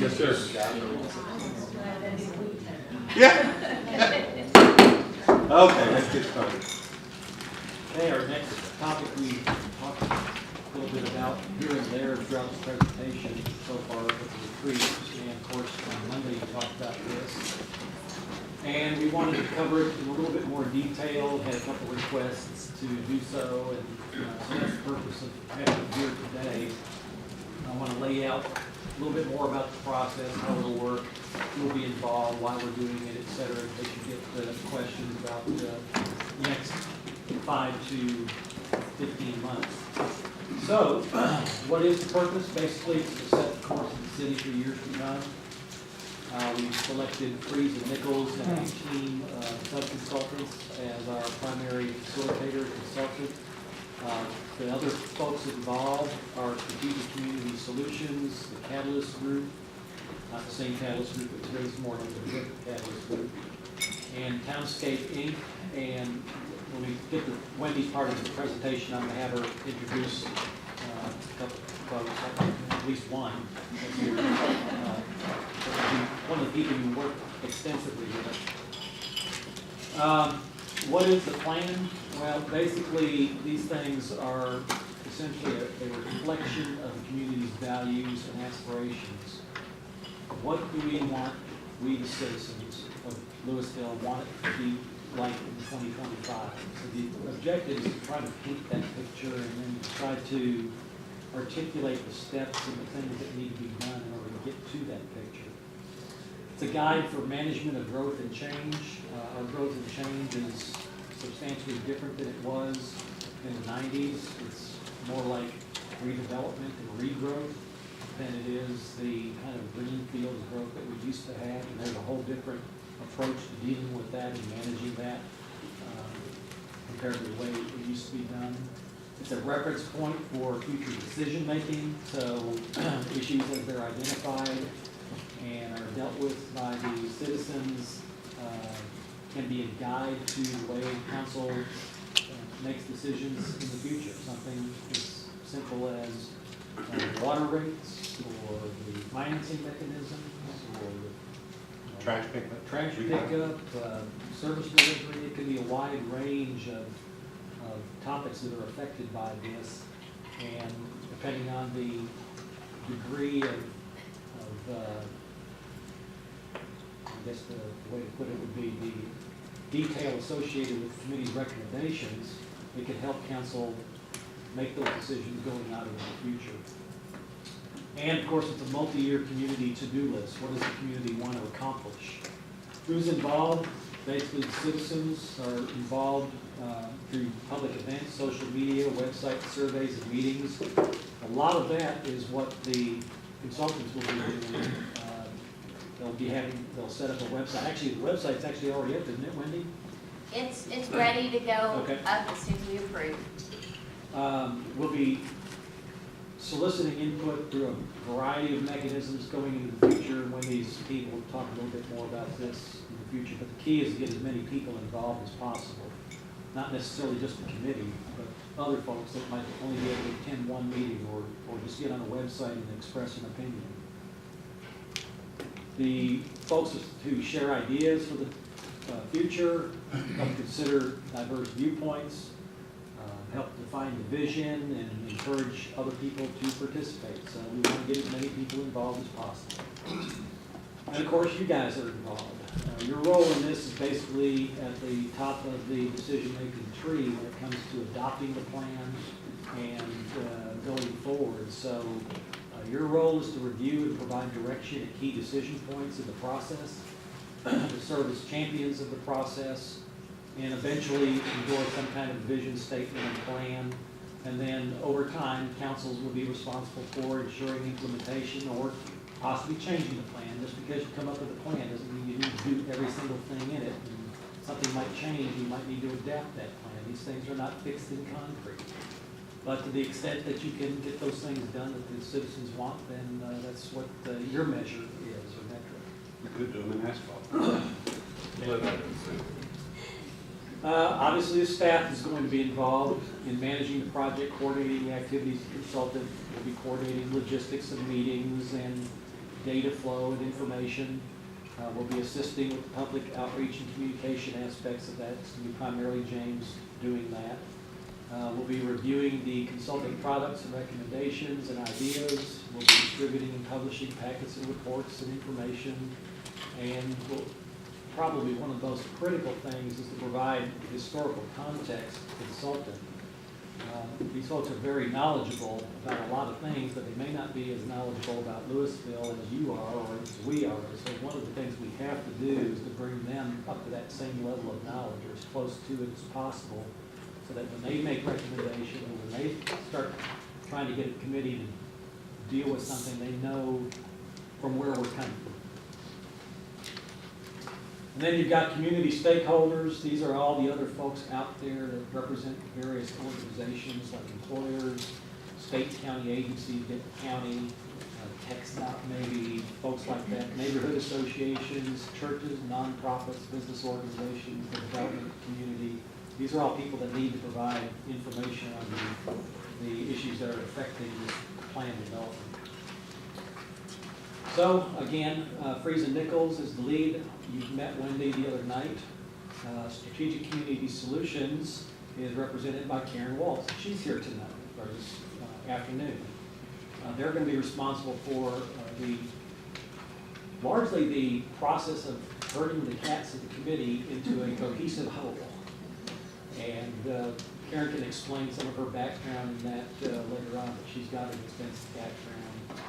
Yes, sir. Yeah. Okay, let's get started. Okay, our next topic we talked a little bit about here and there throughout the presentation so far with the retreat. And of course, on Monday we talked about this. And we wanted to cover it in a little bit more detail, had a couple requests to do so, and so that's the purpose of having it here today. I want to lay out a little bit more about the process, how it'll work, who will be involved, why we're doing it, et cetera, in case you get questions about the next 5 to 15 months. So, what is the purpose? Basically, it's to set the course of the city for years to come. We've selected Freeze and Nichols and a team of sub-consultants as our primary facilitator consultant. The other folks involved are Strategic Community Solutions, the Catalyst Group, not the same Catalyst Group, but today's morning, the different Catalyst Group, and Townscape Inc. And when we get to Wendy's part of the presentation, I'm going to have her introduce a couple of folks, at least one. One of the people you work extensively with. What is the plan? Well, basically, these things are essentially a reflection of the community's values and aspirations. What do we want, we the citizens of Lewisville, want it to be like in 2025? So the objective is to try to paint that picture and then try to articulate the steps and the things that need to be done in order to get to that picture. It's a guide for management of growth and change. Our growth and change is substantially different than it was in the 90s. It's more like redevelopment and regrowth than it is the kind of greenfield growth that we used to have. And there's a whole different approach to dealing with that and managing that compared to the way it used to be done. It's a reference point for future decision making, so issues as they're identified and are dealt with by the citizens can be a guide to the way council makes decisions in the future. Something as simple as water rates or the financing mechanisms or the Trash pickup. Service delivery. It can be a wide range of topics that are affected by this, and depending on the degree of I guess the way to put it would be the detail associated with the committee's recommendations, it can help council make those decisions going out into the future. And of course, it's a multi-year community to-do list. What does the community want to accomplish? Who's involved? Basically, the citizens are involved through public events, social media, website surveys, and meetings. A lot of that is what the consultants will be doing. They'll set up a website. Actually, the website's actually already up, isn't it, Wendy? It's ready to go Okay. up as soon as we approve. We'll be soliciting input through a variety of mechanisms going into the future. And Wendy's team will talk a little bit more about this in the future. But the key is to get as many people involved as possible. Not necessarily just the committee, but other folks that might only be able to attend one meeting or just get on a website and express an opinion. The folks who share ideas for the future, help consider diverse viewpoints, help define the vision, and encourage other people to participate. So we want to get as many people involved as possible. And of course, you guys are involved. Your role in this is basically at the top of the decision-making tree when it comes to adopting the plan and going forward. So your role is to review and provide direction at key decision points in the process, to serve as champions of the process, and eventually endorse some kind of vision statement and plan. And then over time, councils will be responsible for ensuring implementation or possibly changing the plan. Just because you come up with a plan doesn't mean you need to do every single thing in it. And something might change, you might need to adapt that plan. These things are not fixed in concrete. But to the extent that you can get those things done that the citizens want, then that's what your measure is, or metric. You could do them in asphalt. Obviously, the staff is going to be involved in managing the project, coordinating the activities. The consultant will be coordinating logistics of meetings and data flow and information. We'll be assisting with the public outreach and communication aspects of that. It's going to be primarily James doing that. We'll be reviewing the consulting products and recommendations and ideas. We'll be distributing and publishing packets and reports and information. And probably one of the most critical things is to provide historical context to the consultant. These folks are very knowledgeable about a lot of things, but they may not be as knowledgeable about Lewisville as you are or as we are. So one of the things we have to do is to bring them up to that same level of knowledge, or as close to it as possible, so that when they make recommendations, or when they start trying to get a committee to deal with something, they know from where we're coming from. And then you've got community stakeholders. These are all the other folks out there that represent various organizations like employers, state, county agencies, county, TxDOT maybe, folks like that, neighborhood associations, churches, nonprofits, business organizations, the development community. These are all people that need to provide information on the issues that are affecting this plan development. So again, Friesen Nichols is the lead. You met Wendy the other night. Strategic Community Solutions is represented by Karen Waltz. She's here tonight, or this afternoon. They're going to be responsible for largely the process of turning the cats of the committee into a cohesive whole. And Karen can explain some of her background in that later on, but she's got an extensive background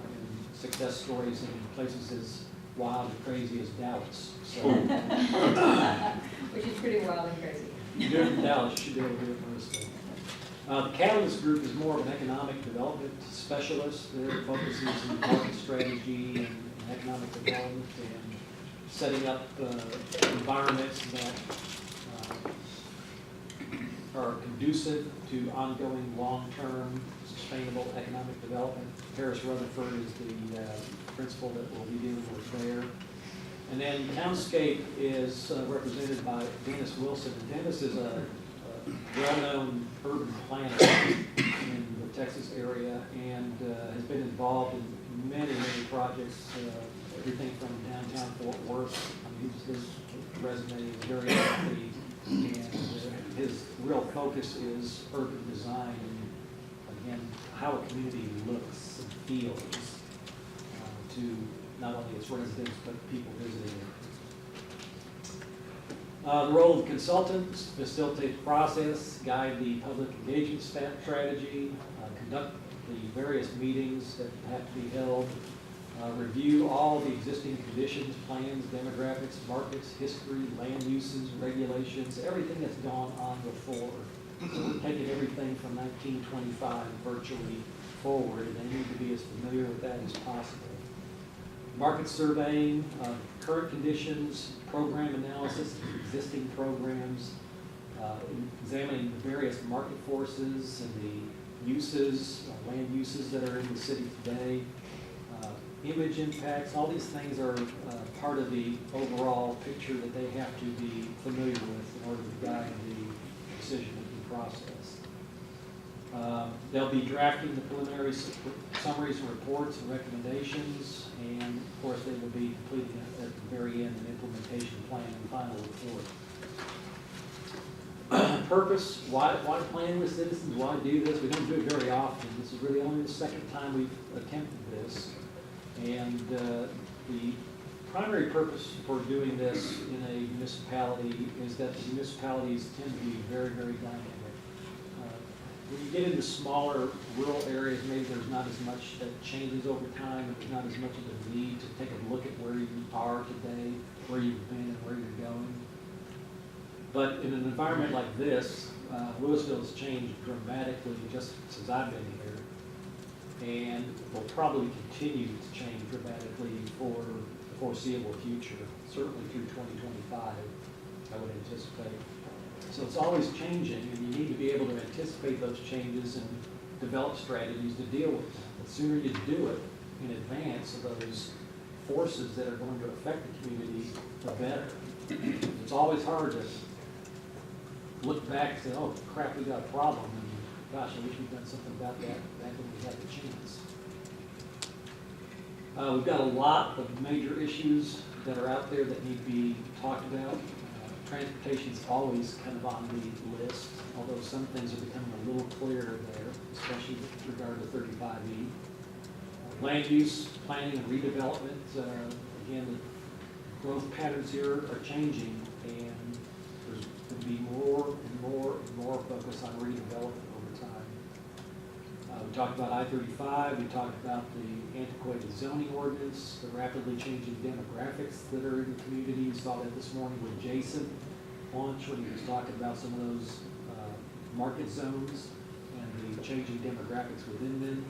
in success stories in places as wild and crazy as Dallas. So, which is pretty wild and crazy. you do it in Dallas, you should be able to do it in Lewisville. The Catalyst Group is more of an economic development specialist. Their focus is in market strategy and economic development and setting up environments that are conducive to ongoing long-term sustainable economic development. Harris Rutherford is the principal that we'll be dealing with there. And then Townscape is represented by Dennis Wilson. Dennis is a well-known urban planner in the Texas area and has been involved in many projects, everything from downtown Fort Worth. I mean, his resume is very healthy, and his real focus is urban design and, again, how a community looks and feels to not only its residents, but people visiting it. The role of consultants: facilitate the process, guide the public engagement strategy, conduct the various meetings that have to be held, review all the existing conditions, plans, demographics, markets, history, land uses, regulations, everything that's gone on before. So we're taking everything from 1925 virtually forward, and they need to be as familiar with that as possible. Market surveying, current conditions, program analysis of existing programs, examining the various market forces and the uses, land uses that are in the city today, image impacts. All these things are part of the overall picture that they have to be familiar with in order to guide the decision-making process. They'll be drafting the preliminary summaries and reports and recommendations, and of course they will be completing at the very end an implementation plan and final report. Purpose: why plan with citizens? Why do this? We don't do it very often. This is really only the second time we've attempted this, and the primary purpose for doing this in a municipality is that the municipalities tend to be very, very dynamic. When you get into smaller rural areas, maybe there's not as much that changes over time, and there's not as much of a need to take a look at where you are today, where you've been, and where you're going. But in an environment like this, Lewisville has changed dramatically just since I've been here, and will probably continue to change dramatically for the foreseeable future, certainly through 2025, I would anticipate. So it's always changing, and you need to be able to anticipate those changes and develop strategies to deal with them. The sooner you do it in advance of those forces that are going to affect the community, the better. It's always hard to look back and say, oh crap, we got a problem, and gosh, I wish we'd done something about that back when we had the chance. We've got a lot of major issues that are out there that need to be talked about. Transportation's always kind of on the list, although some things are becoming a little clearer there, especially with regard to 35E. Land use, planning, and redevelopment. Again, the growth patterns here are changing, and there's going to be more and more and more focus on redevelopment over time. We talked about I-35, we talked about the antiquated zoning ordinance, the rapidly changing demographics that are in the community. We saw that this morning with Jason launch when he was talking about some of those market zones and the changing demographics within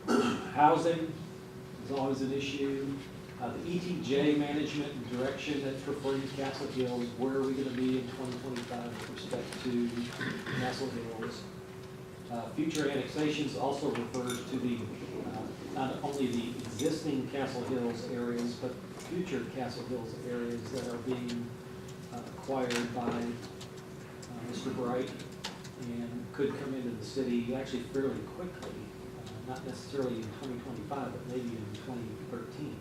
them. Housing is always an issue. The ETJ management and direction that's referring to Castle Hills, where are we going to be in 2025 with respect to Castle Hills? Future annexations also refers to the not only the existing Castle Hills areas, but future Castle Hills areas that are being acquired by Mr. Bright and could come into the city actually fairly quickly, not necessarily in 2025, but maybe in 2013.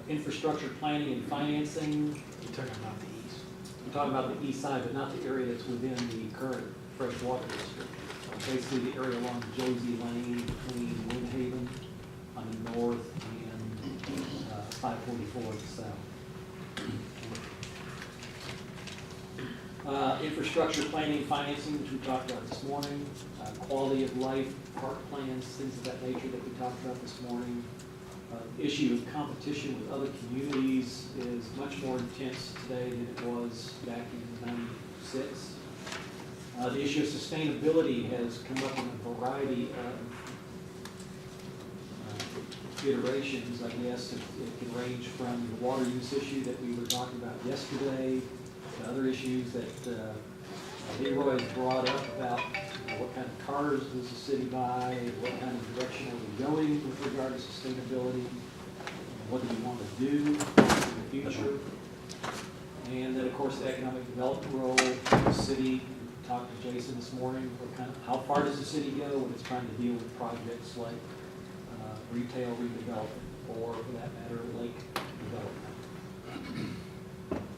Infrastructure planning and financing. You're talking about the east. I'm talking about the east side, but not the area that's within the current freshwater district. Basically the area along Josie Lane between Windhaven on the north and 544 at the south. Infrastructure planning, financing, which we talked about this morning. Quality of life, park plans, things of that nature that we talked about this morning. Issue of competition with other communities is much more intense today than it was back in '96. The issue of sustainability has come up in a variety of iterations, I guess. It can range from the water use issue that we were talking about yesterday to other issues that Leroy has brought up about what kind of cars does the city buy, what kind of direction are we going with regard to sustainability, what do we want to do in the future, and then of course the economic development role of the city. Talked to Jason this morning. How far does the city go when it's trying to deal with projects like retail redevelopment, or for that matter, lake development?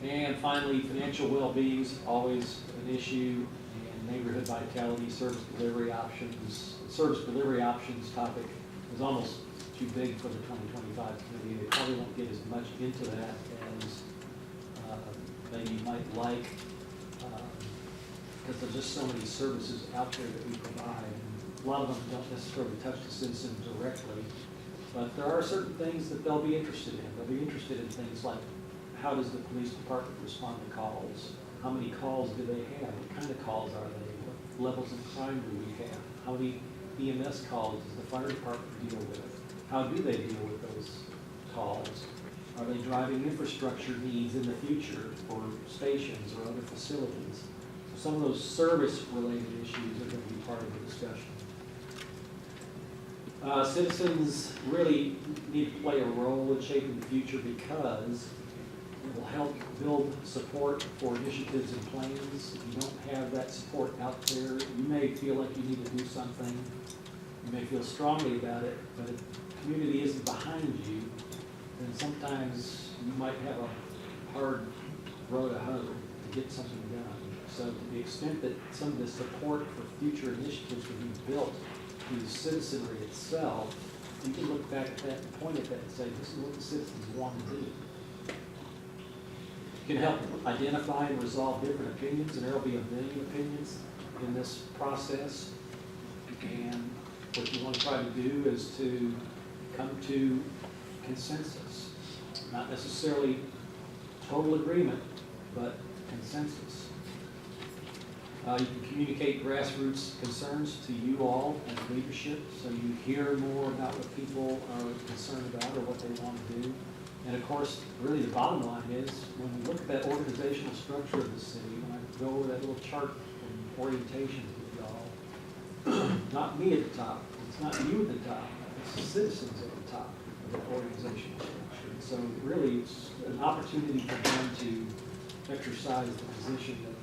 And finally, financial well-being is always an issue, and neighborhood vitality, service delivery options. Service delivery options topic is almost too big for the 2025 committee. They probably won't get as much into that as maybe you might like, because there's just so many services out there that we provide. And a lot of them don't necessarily touch the citizen directly, but there are certain things that they'll be interested in. They'll be interested in things like, how does the police department respond to calls? How many calls do they have? What kind of calls are they? What levels of crime do we have? How many EMS calls does the fire department deal with? How do they deal with those calls? Are they driving infrastructure needs in the future for stations or other facilities? So some of those service-related issues are going to be part of the discussion. Citizens really need to play a role in shaping the future because it will help build support for initiatives and plans. If you don't have that support out there, you may feel like you need to do something. You may feel strongly about it, but if the community isn't behind you, then sometimes you might have a hard row to hoe to get something done. So to the extent that some of the support for future initiatives will be built through the citizenry itself, you can look back at that and point at that and say, this is what the citizens want to do. It can help identify and resolve different opinions, and there will be a million opinions in this process. And what you want to try to do is to come to consensus, not necessarily total agreement, but consensus. You can communicate grassroots concerns to you all as leadership, so you hear more about what people are concerned about or what they want to do. And of course, really the bottom line is, when we look at that organizational structure of the city, when I go over that little chart and orientation with y'all, not me at the top, it's not you at the top, it's the citizens at the top of that organizational structure. And so really, it's an opportunity for them to exercise the position that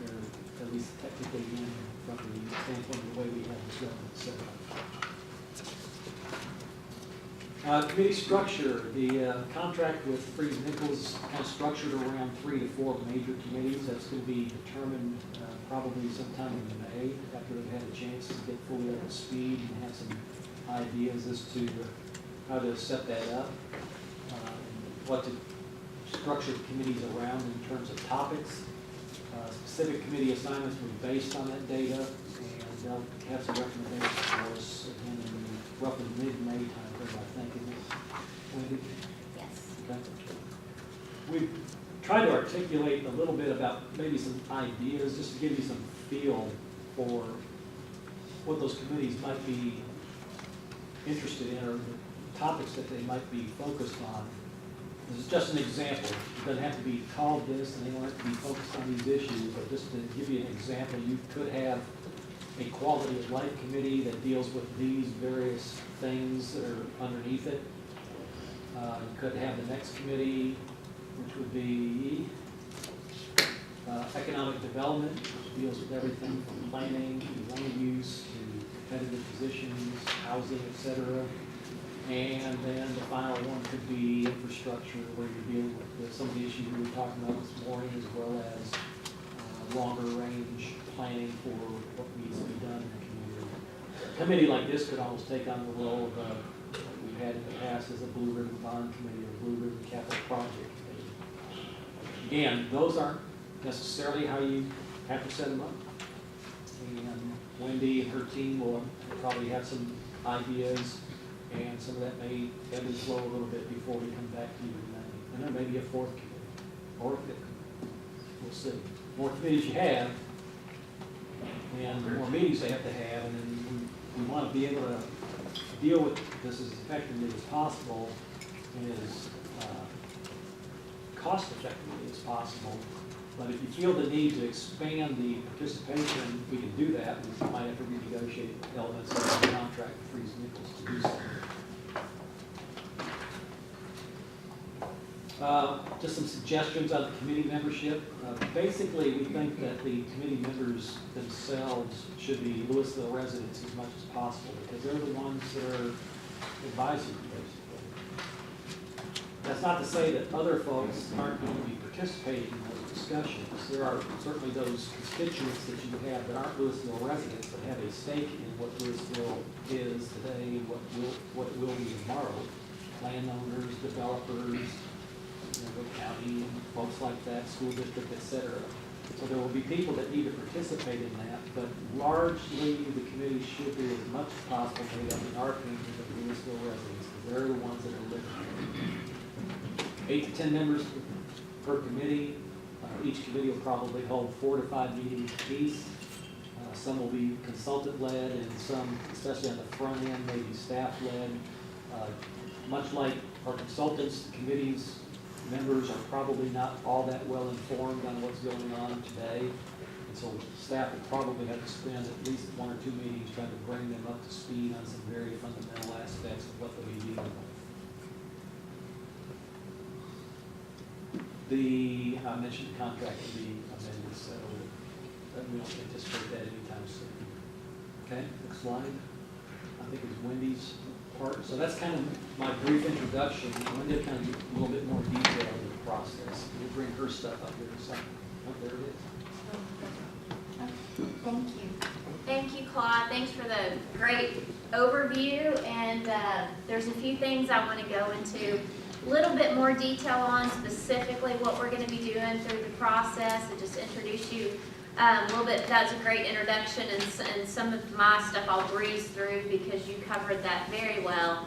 they're at least technically in from the standpoint of the way we have this government set up. Committee structure, the contract with Freeze Nichols kind of structured around 3 to 4 major committees. That's going to be determined probably sometime in May, after they've had a chance to get fully up to speed and have some ideas as to how to set that up, what to structure the committees around in terms of topics. Specific committee assignments will be based on that data, and they'll have some recommendations for us again in roughly mid-May timeframe, I think, isn't it? Wendy? Yes. Okay. We've tried to articulate a little bit about maybe some ideas, just to give you some feel for what those committees might be interested in, or the topics that they might be focused on. This is just an example. It doesn't have to be called this, and they don't have to be focused on these issues, but just to give you an example, you could have a quality of life committee that deals with these various things that are underneath it. You could have the next committee, which would be economic development, which deals with everything from planning to land use to competitive positions, housing, etc. And then the final one could be infrastructure, where you're dealing with some of the issues we were talking about this morning, as well as longer range planning for what needs to be done in the community. A committee like this could almost take on the role of what we've had in the past as a Blue Ribbon Bond Committee or Blue Ribbon Capital Project Committee. Again, those aren't necessarily how you have to set them up. And Wendy and her team will probably have some ideas, and some of that may ebb and flow a little bit before we come back to you in May. And there may be a 4th committee or a 5th committee. We'll see. The more committees you have, and the more meetings they have to have, and then we want to be able to deal with this as effectively as possible and as cost effectively as possible. But if you feel the need to expand the participation, we can do that. We might have to renegotiate elements of the contract with Freeze Nichols to do so. Just some suggestions on the committee membership. Basically, we think that the committee members themselves should be Lewisville residents as much as possible, because they're the ones that are advising, basically. That's not to say that other folks aren't going to be participating in those discussions. There are certainly those constituents that you have that aren't Lewisville residents, but have a stake in what Lewisville is today, what it will be tomorrow. Landowners, developers, the county, and folks like that, school district, etc. So there will be people that need to participate in that, but largely the committee should be as much as possible made up, in our opinion, of Lewisville residents, because they're the ones that are living here. 8 to 10 members per committee. Each committee will probably hold 4 to 5 meetings apiece. Some will be consultant-led, and some, especially on the front end, may be staff-led. Much like our consultants, the committees members are probably not all that well informed on what's going on today. And so staff will probably have to spend at least 1 or 2 meetings trying to bring them up to speed on some very fundamental aspects of what they'll be dealing with. I mentioned the contract will be amended, so we don't anticipate that anytime soon. Okay, next slide. I think it's Wendy's part. So that's kind of my brief introduction. Wendy will kind of give a little bit more detail in the process. We'll bring her stuff up here in a second. Oh, there it is. Thank you. Thank you, Claude. Thanks for the great overview. And there's a few things I want to go into a little bit more detail on, specifically what we're going to be doing through the process, and just introduce you a little bit. That's a great introduction, and some of my stuff I'll breeze through because you covered that very well.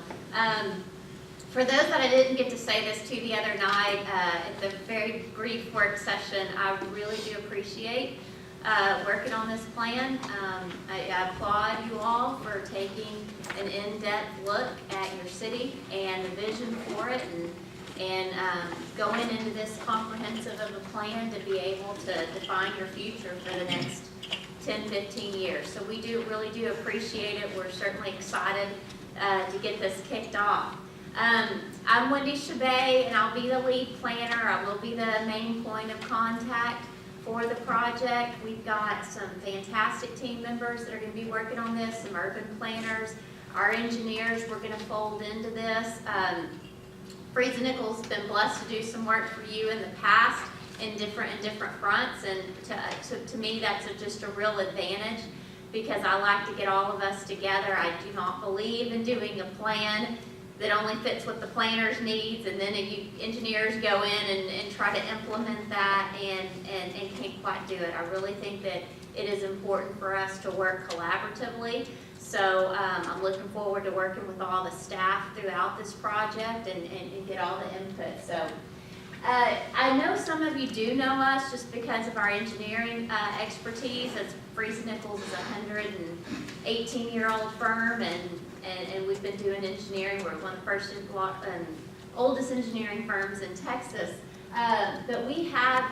For those that I didn't get to say this to the other night at the very brief work session, I really do appreciate working on this plan. I applaud you all for taking an in-depth look at your city and the vision for it, and going into this comprehensive of a plan to be able to define your future for the next 10, 15 years. So we really do appreciate it. We're certainly excited to get this kicked off. I'm Wendy Chabet, and I'll be the lead planner. I will be the main point of contact for the project. We've got some fantastic team members that are going to be working on this, some urban planners. Our engineers were gonna fold into this. Freeze and Nichols has been blessed to do some work for you in the past in different fronts, and to me, that's just a real advantage, because I like to get all of us together. I do not believe in doing a plan that only fits what the planner's needs, and then you engineers go in and try to implement that and can't quite do it. I really think that it is important for us to work collaboratively. So I'm looking forward to working with all the staff throughout this project and get all the input. So I know some of you do know us just because of our engineering expertise. As Freeze Nichols is a 118-year-old firm, and we've been doing engineering. We're one of the first and oldest engineering firms in Texas. But we have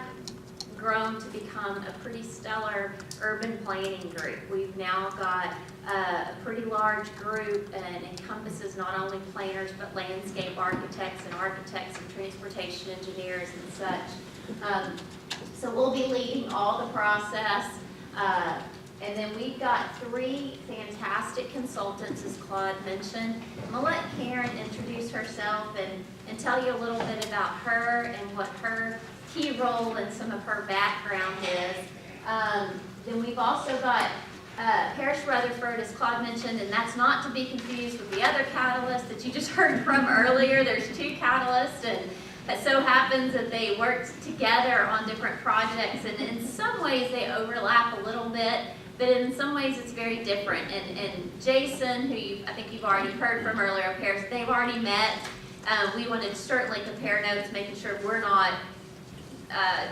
grown to become a pretty stellar urban planning group. We've now got a pretty large group, and encompasses not only planners but landscape architects and transportation engineers and such. So we'll be leading all the process. And then we've got 3 fantastic consultants, as Claude mentioned. I'm going to let Karen introduce herself and tell you a little bit about her and what her key role and some of her background is. Then we've also got Parrish Rutherford, as Claude mentioned, and that's not to be confused with the other catalyst that you just heard from earlier. There's 2 catalysts, and it so happens that they worked together on different projects, and in some ways they overlap a little bit, but in some ways it's very different. And Jason, who I think you've already heard from earlier, Parrish, they've already met. We wanted to certainly compare notes, making sure we're not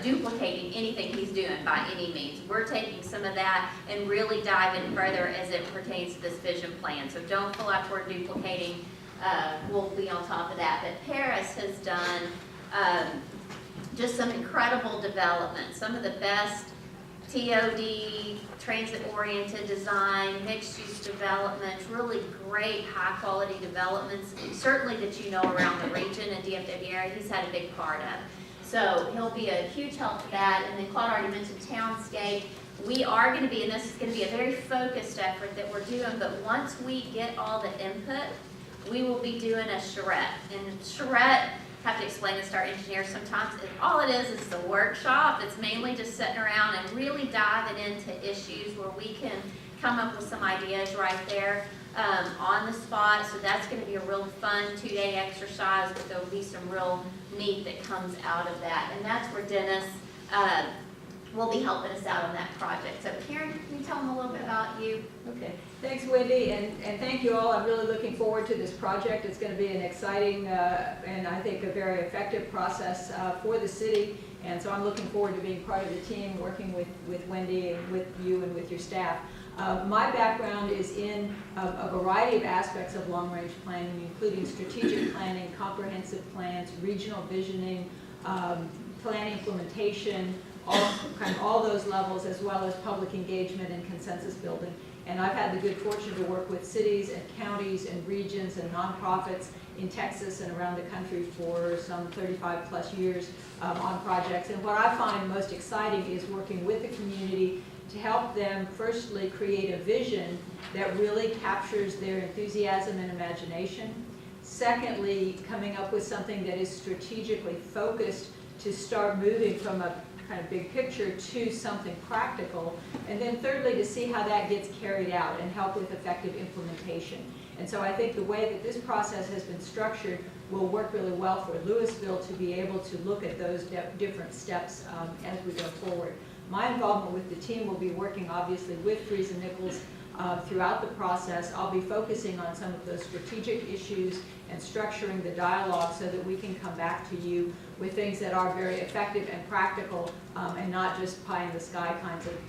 duplicating anything he's doing by any means. We're taking some of that and really diving further as it pertains to this vision plan. So don't feel like we're duplicating. We'll be on top of that. But Paris has done just some incredible development. Some of the best TOD, transit-oriented design, mixed-use developments, really great high-quality developments, certainly that you know around the region and DFW area, he's had a big part of. So he'll be a huge help to that. And then Claude already mentioned Townscape. We are going to be, and this is going to be a very focused effort that we're doing, but once we get all the input, we will be doing a charrette. And charrette, I have to explain this to our engineers sometimes, all it is the workshop. It's mainly just sitting around and really diving into issues where we can come up with some ideas right there on the spot. So that's going to be a real fun 2-day exercise, but there will be some real meat that comes out of that. And that's where Dennis will be helping us out on that project. So Karen, can you tell them a little bit about you? Okay, thanks Wendy, and thank you all. I'm really looking forward to this project. It's going to be an exciting and I think a very effective process for the city, and so I'm looking forward to being part of the team, working with Wendy and with you and with your staff. My background is in a variety of aspects of long-range planning, including strategic planning, comprehensive plans, regional visioning, plan implementation, all those levels, as well as public engagement and consensus building. And I've had the good fortune to work with cities and counties and regions and nonprofits in Texas and around the country for some 35 plus years on projects. And what I find most exciting is working with the community to help them firstly create a vision that really captures their enthusiasm and imagination. Secondly, coming up with something that is strategically focused to start moving from a kind of big picture to something practical. And then thirdly, to see how that gets carried out and help with effective implementation. And so I think the way that this process has been structured will work really well for Lewisville to be able to look at those different steps as we go forward. My involvement with the team will be working obviously with Freeze and Nichols throughout the process. I'll be focusing on some of those strategic issues and structuring the dialogue so that we can come back to you with things that are very effective and practical and not just pie in the sky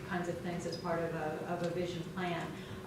kinds of things as part of a vision plan.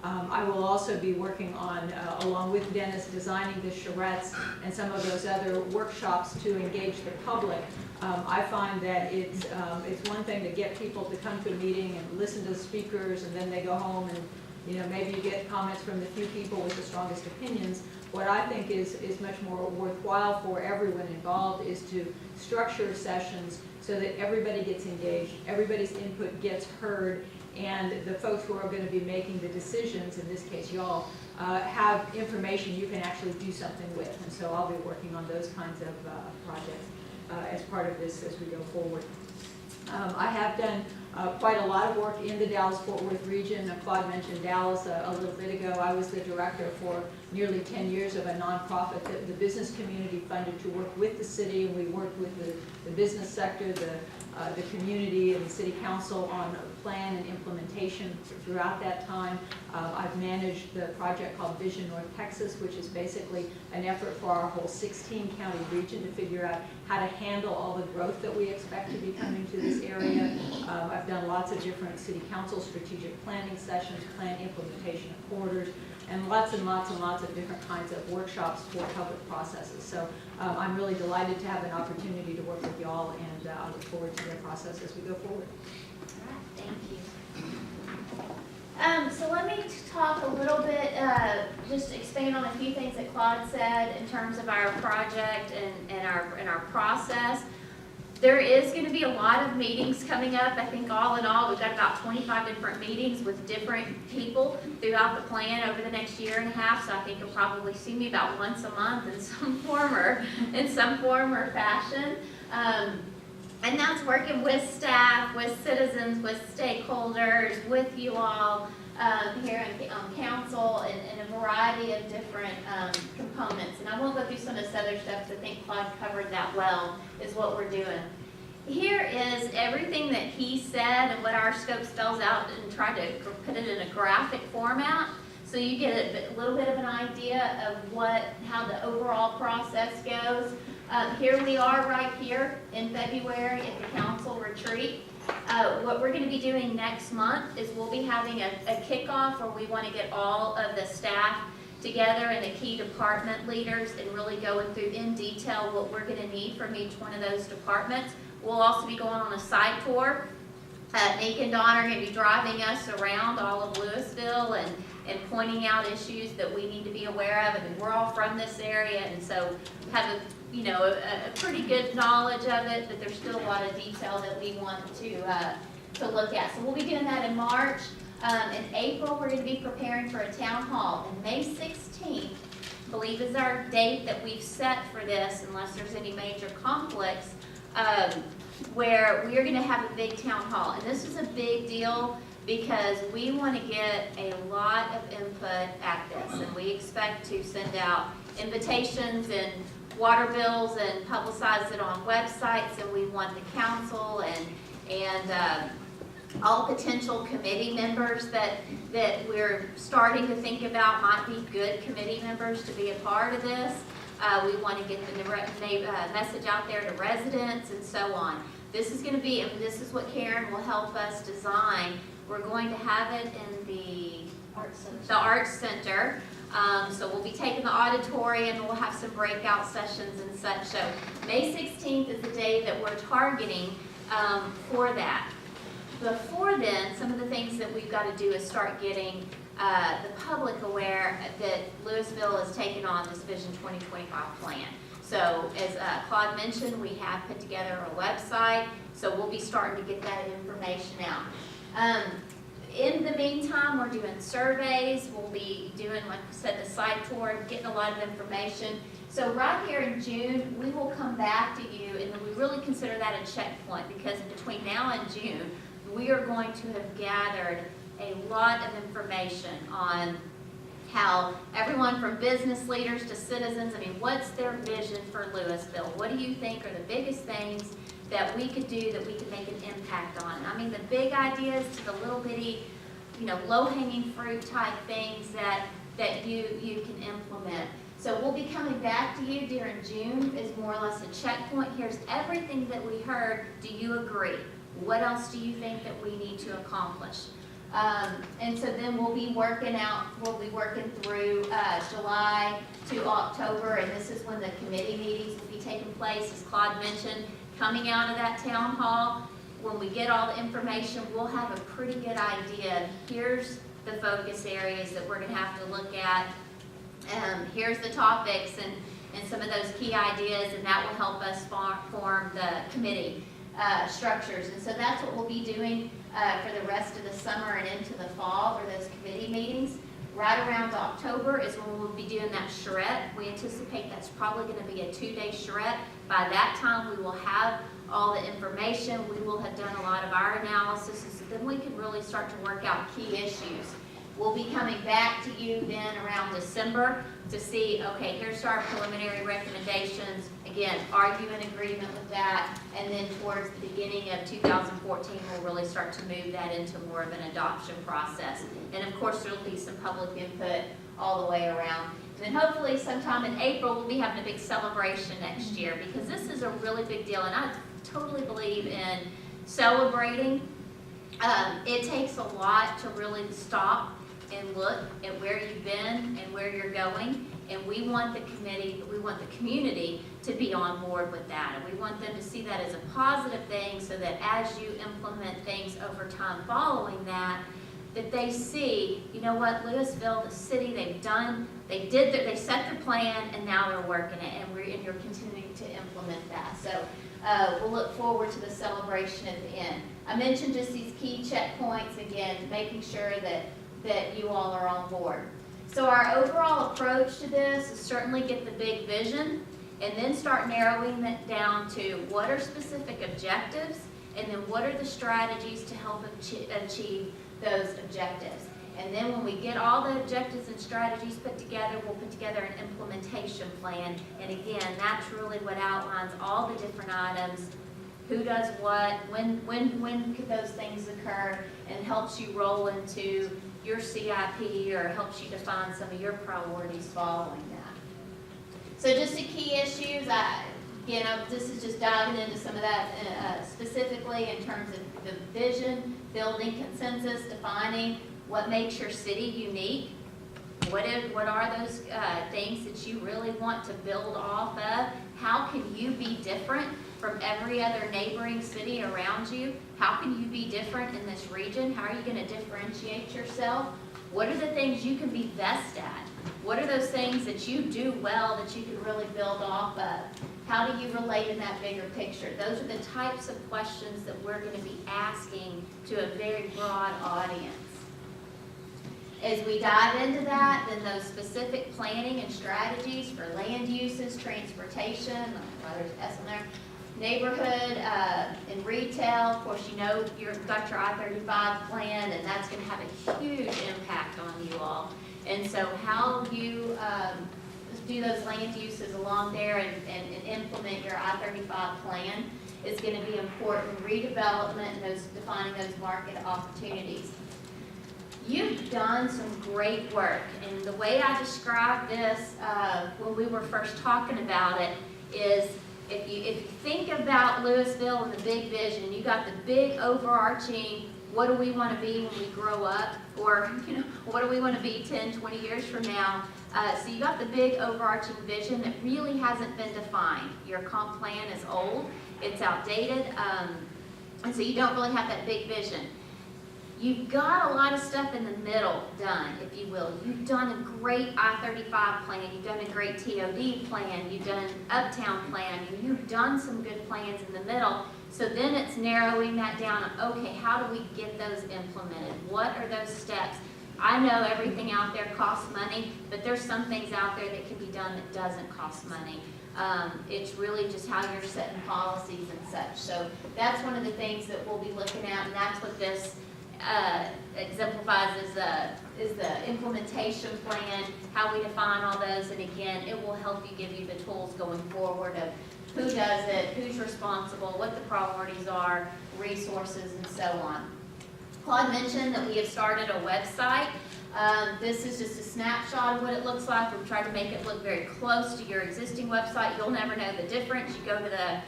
I will also be working on, along with Dennis, designing the charrettes and some of those other workshops to engage the public. I find that it's one thing to get people to come to a meeting and listen to the speakers, and then they go home and maybe you get comments from the few people with the strongest opinions. What I think is much more worthwhile for everyone involved is to structure sessions so that everybody gets engaged, everybody's input gets heard, and the folks who are going to be making the decisions, in this case y'all, have information you can actually do something with. And so I'll be working on those kinds of projects as part of this as we go forward. I have done quite a lot of work in the Dallas-Fort Worth region. Claude mentioned Dallas a little bit ago. I was the director for nearly 10 years of a nonprofit that the business community funded to work with the city, and we worked with the business sector, the community, and the city council on plan and implementation throughout that time. I've managed the project called Vision North Texas, which is basically an effort for our whole 16-county region to figure out how to handle all the growth that we expect to be coming to this area. I've done lots of different city council strategic planning sessions, plan implementation of corridors, and lots and lots and lots of different kinds of workshops for public processes. So I'm really delighted to have an opportunity to work with y'all, and I look forward to their process as we go forward. All right, thank you. So let me talk a little bit, just expand on a few things that Claude said in terms of our project and our process. There is going to be a lot of meetings coming up. I think all in all, we've got about 25 different meetings with different people throughout the plan over the next year and a half. So I think you'll probably see me about once a month in some form or fashion. And that's working with staff, with citizens, with stakeholders, with you all here on council, and a variety of different components. And I won't go through some of this other stuff because I think Claude covered that well, is what we're doing. Here is everything that he said and what our scope spells out, and try to put it in a graphic format so you get a little bit of an idea of how the overall process goes. Here we are right here in February at the council retreat. What we're going to be doing next month is we'll be having a kickoff where we want to get all of the staff together and the key department leaders and really going through in detail what we're going to need from each one of those departments. We'll also be going on a site tour. Nick and Don are going to be driving us around all of Lewisville and pointing out issues that we need to be aware of. I mean, we're all from this area, and so we have a pretty good knowledge of it, but there's still a lot of detail that we want to look at. So we'll be doing that in March. In April, we're going to be preparing for a town hall. And May 16th, I believe, is our date that we've set for this, unless there's any major conflicts, where we are going to have a big town hall. And this is a big deal because we want to get a lot of input at this. And we expect to send out invitations and water bills and publicize it on websites, and we want the council and all potential committee members that we're starting to think about might be good committee members to be a part of this. We want to get the message out there to residents and so on. This is going to be, and this is what Karen will help us design. We're going to have it in the Arts Center. So we'll be taking the auditorium, we'll have some breakout sessions and such. So May 16th is the day that we're targeting for that. Before then, some of the things that we've got to do is start getting the public aware that Lewisville is taking on this Vision 2025 plan. So as Claude mentioned, we have put together a website, so we'll be starting to get that information out. In the meantime, we're doing surveys. We'll be doing, like I said, the site tour, getting a lot of information. So right here in June, we will come back to you, and we really consider that a checkpoint, because between now and June, we are going to have gathered a lot of information on how everyone from business leaders to citizens, I mean, what's their vision for Lewisville? What do you think are the biggest things that we could do that we could make an impact on? I mean, the big ideas to the little bitty, low-hanging fruit type things that you can implement. So we'll be coming back to you during June as more or less a checkpoint. Here's everything that we heard. Do you agree? What else do you think that we need to accomplish? And so then we'll be working through July to October, and this is when the committee meetings will be taking place, as Claude mentioned. Coming out of that town hall, when we get all the information, we'll have a pretty good idea. Here's the focus areas that we're going to have to look at. Here's the topics and some of those key ideas, and that will help us form the committee structures. And so that's what we'll be doing for the rest of the summer and into the fall, for those committee meetings. right around October is when we'll be doing that charrette. We anticipate that's probably going to be a 2-day charrette. By that time, we will have all the information. We will have done a lot of our analysis, so then we can really start to work out key issues. We'll be coming back to you then around December to see, okay, here's our preliminary recommendations. Again, are you in agreement with that? And then towards the beginning of 2014, we'll really start to move that into more of an adoption process. And of course, there'll be some public input all the way around. And then hopefully sometime in April, we'll be having a big celebration next year, because this is a really big deal, and I totally believe in celebrating. It takes a lot to really stop and look at where you've been and where you're going, and we want the community to be on board with that, and we want them to see that as a positive thing, so that as you implement things over time following that, that they see, you know what, Lewisville, the city, they set their plan, and now they're working it, and you're continuing to implement that. So we'll look forward to the celebration at the end. I mentioned just these key checkpoints again, making sure that you all are on board. So our overall approach to this is certainly get the big vision, and then start narrowing that down to what are specific objectives, and then what are the strategies to help achieve those objectives. And then when we get all the objectives and strategies put together, we'll put together an implementation plan. And again, that's really what outlines all the different items, who does what, when could those things occur, and helps you roll into your CIP, or helps you define some of your priorities following that. So just the key issues, this is just diving into some of that specifically in terms of the vision, building consensus, defining what makes your city unique, what are those things that you really want to build off of, how can you be different from every other neighboring city around you, how can you be different in this region, how are you going to differentiate yourself, what are the things you can be best at, what are those things that you do well that you can really build off of, how do you relate in that bigger picture. Those are the types of questions that we're going to be asking to a very broad audience. As we dive into that, then those specific planning and strategies for land uses, transportation, there's S in there, neighborhood, and retail. Of course, you know you've got your I-35 plan, and that's going to have a huge impact on you all. And so how you do those land uses along there and implement your I-35 plan is going to be important. Redevelopment and defining those market opportunities. You've done some great work, and the way I described this when we were first talking about it is, if you think about Lewisville and the big vision, you got the big overarching, what do we want to be when we grow up, or what do we want to be 10, 20 years from now. So you got the big overarching vision that really hasn't been defined. Your comp plan is old, it's outdated, and so you don't really have that big vision. You've got a lot of stuff in the middle done, if you will. You've done a great I-35 plan, you've done a great TOD plan, you've done an uptown plan, you've done some good plans in the middle. So then it's narrowing that down, okay, how do we get those implemented? What are those steps? I know everything out there costs money, but there's some things out there that can be done that doesn't cost money. It's really just how you're setting policies and such. So that's one of the things that we'll be looking at, and that's what this exemplifies is the implementation plan, how we define all those, and again, it will help you, give you the tools going forward of who does it, who's responsible, what the priorities are, resources, and so on. Claude mentioned that we have started a website. This is just a snapshot of what it looks like. We've tried to make it look very close to your existing website. You'll never know the difference. You go to the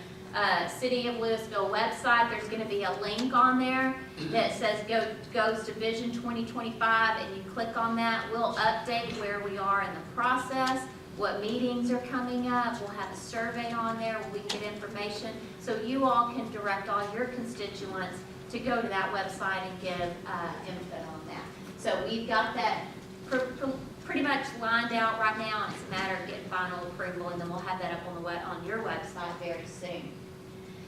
City of Lewisville website, there's going to be a link on there that says goes to Vision 2025, and you click on that. We'll update where we are in the process, what meetings are coming up. We'll have a survey on there where we can get information, so you all can direct all your constituents to go to that website and give input on that. So we've got that pretty much lined out right now, and it's a matter of getting final approval, and then we'll have that up on your website very soon.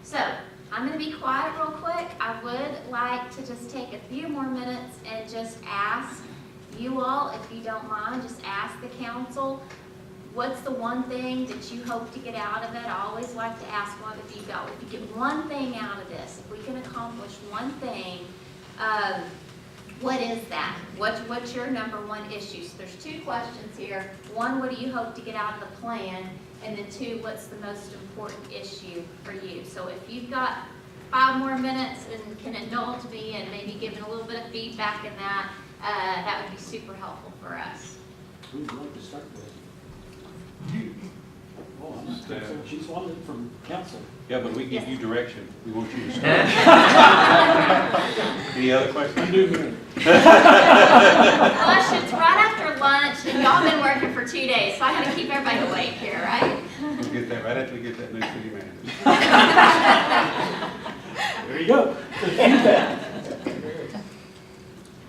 So I'm going to be quiet real quick. I would like to just take a few more minutes and just ask you all, if you don't mind, just ask the council, what's the one thing that you hope to get out of it? I always like to ask one of you go, if you get one thing out of this, if we can accomplish one thing, what is that? What's your number one issue? So there's two questions here. One, what do you hope to get out of the plan? And then two, what's the most important issue for you? So if you've got 5 more minutes and can indulge me and maybe give a little bit of feedback in that, that would be super helpful for us. Who would you like to start with? Oh, I'm not so she's wanted from council. Yeah, but we give Yes. you direction. We want you to start. Any other questions? Questions right after lunch, and y'all been working for 2 days, so I gotta keep everybody awake here, right? We'll get that right after we get that new city manager. There you go.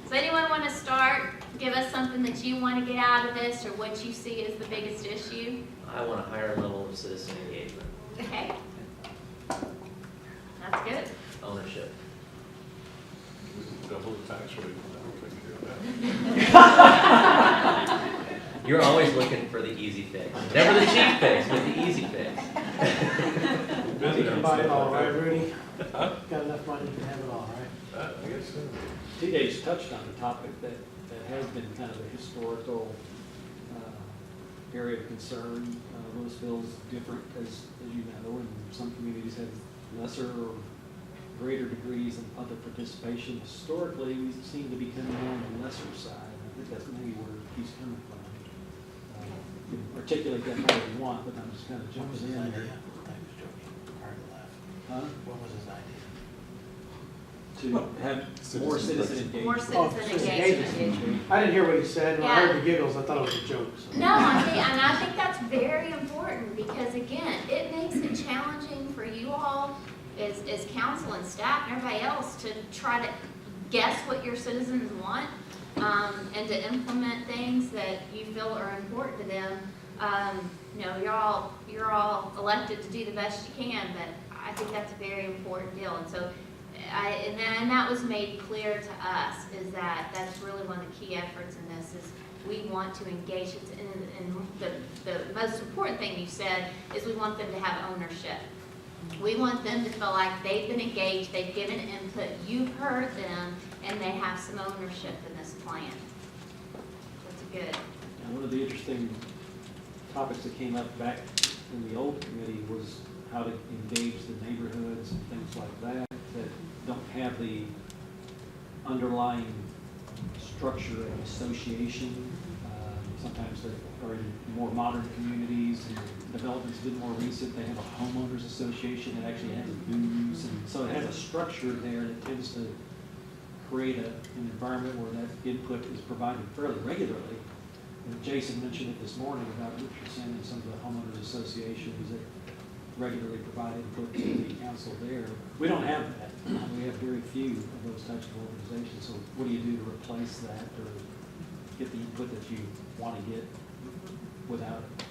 Does anyone want to start? Give us something that you want to get out of this, or what you see as the biggest issue? I want a higher level of citizen engagement, Okay. That's good. ownership. Double the tax rate. That'll You're always looking for the easy fix. Never the cheap fix, but the easy fix. You can buy it all, right, Rudy? Huh? Got enough money, you can have it all, right? I guess so. TJ's touched on a topic that has been kind of a historical area of concern. Lewisville's different, as you know, and some communities have lesser or greater degrees of public participation. Historically, we seem to be coming more on the lesser side. I think that's maybe where he's coming from. You can articulate that how you want, but I'm just kind of What was jumping his in idea? there. I was joking. Hard to laugh. Huh? What was his idea? To have more citizen engagement. More citizen engagement. I didn't hear what he said. When I Yeah. heard the giggles, I thought it was a joke. So. No, I think that's very important, because again, it makes it challenging for you all as council and staff and everybody else to try to guess what your citizens want, and to implement things that you feel are important to them. You know, you're all elected to do the best you can, but I think that's a very important deal. And so, and that was made clear to us, is that that's really one of the key efforts in this, is we want to engage. And the most important thing you said is we want them to have ownership. We want them to feel like they've been engaged, they've given input, you've heard them, and they have some ownership in this plan. That's good. And one of the interesting topics that came up back in the old committee was how to engage the neighborhoods and things like that don't have the underlying structure of an association. Sometimes they are in more modern communities, and development's been more recent. They have a homeowners association that actually has dues, and so it has a structure there that tends to create an environment where that input is provided fairly regularly. And Jason mentioned it this morning about Richardson and some of the homeowners associations that regularly provide input to the council there. We don't have that. We have very few of those types of organizations. So what do you do to replace that, or get the input that you want to get without it?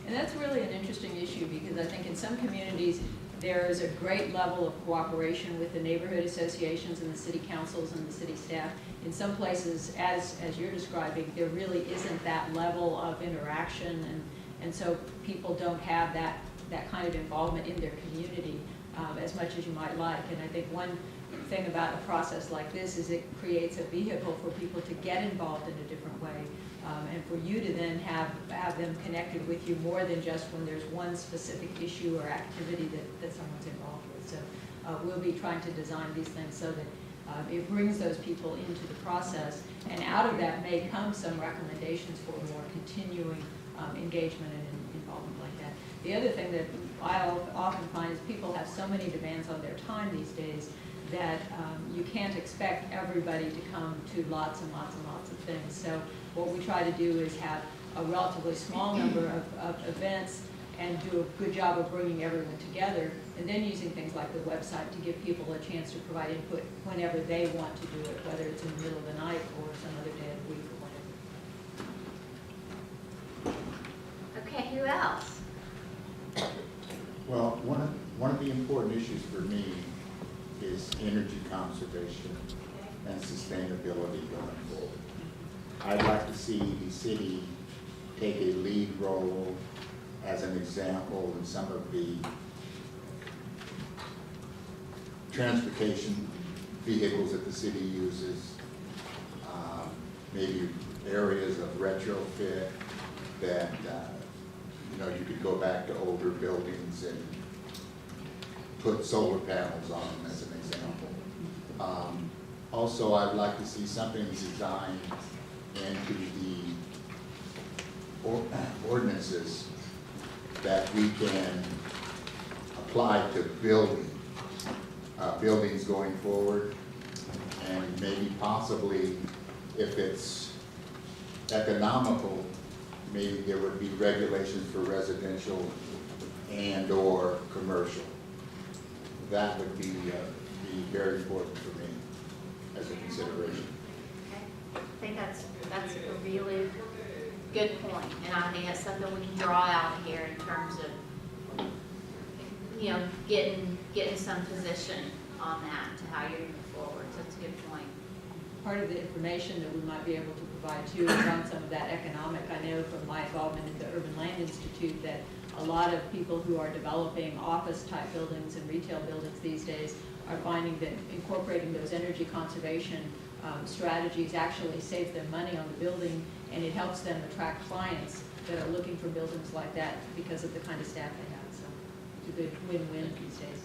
And that's really an interesting issue, because I think in some communities, there is a great level of cooperation with the neighborhood associations and the city councils and the city staff. In some places, as you're describing, there really isn't that level of interaction, and so people don't have that kind of involvement in their community as much as you might like. And I think one thing about a process like this is it creates a vehicle for people to get involved in a different way, and for you to then have them connected with you more than just when there's one specific issue or activity that someone's involved with. So we'll be trying to design these things so that it brings those people into the process, and out of that may come some recommendations for more continuing engagement and involvement like that. The other thing that I often find is people have so many demands on their time these days that you can't expect everybody to come to lots and lots and lots of things. So what we try to do is have a relatively small number of events and do a good job of bringing everyone together, and then using things like the website to give people a chance to provide input whenever they want to do it, whether it's in the middle of the night or some other day of the week or whatever. Okay, who else? Well, one of the important issues for me is energy conservation and sustainability going forward. I'd like to see the city take a lead role as an example in some of the transportation vehicles that the city uses, maybe areas of retrofit that, you could go back to older buildings and put solar panels on them as an example. Also, I'd like to see something designed into the ordinances that we can apply to buildings going forward, and maybe possibly, if it's economical, maybe there would be regulations for residential and or commercial. That would be very important for me as a consideration. Okay. I think that's a really good point, and I think that's something we can draw out here in terms of, getting some position on that to how you're moving forward. So that's a good point. Part of the information that we might be able to provide too is on some of that economic. I know from my involvement in the Urban Land Institute that a lot of people who are developing office type buildings and retail buildings these days are finding that incorporating those energy conservation strategies actually saves them money on the building, and it helps them attract clients that are looking for buildings like that because of the kind of staff they have. So it's a good win-win these days.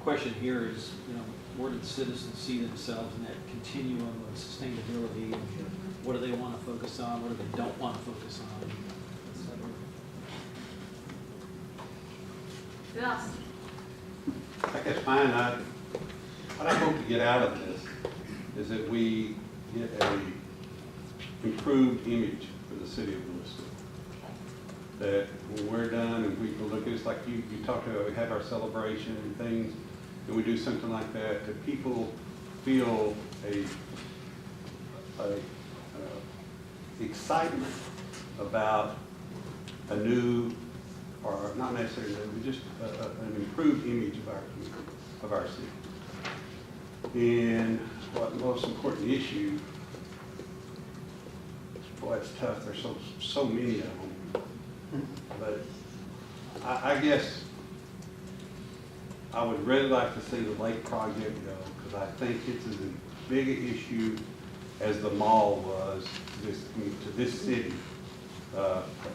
Question here is, where do the citizens see themselves in that continuum of sustainability? And what do they want to focus on? What do they don't want to focus on? Who else? I guess mine, what I hope to get out of this is that we get a improved image for the city of Lewisville. That when we're done and we look at it, it's like you talked about, we have our celebration and things, and we do something like that people feel a excitement about a new, or not necessarily new, but just an improved image of our city. And what the most important issue, boy, it's tough. There's so many of them. But I guess I would really like to see the lake project go, because I think it's as big an issue as the mall was to this city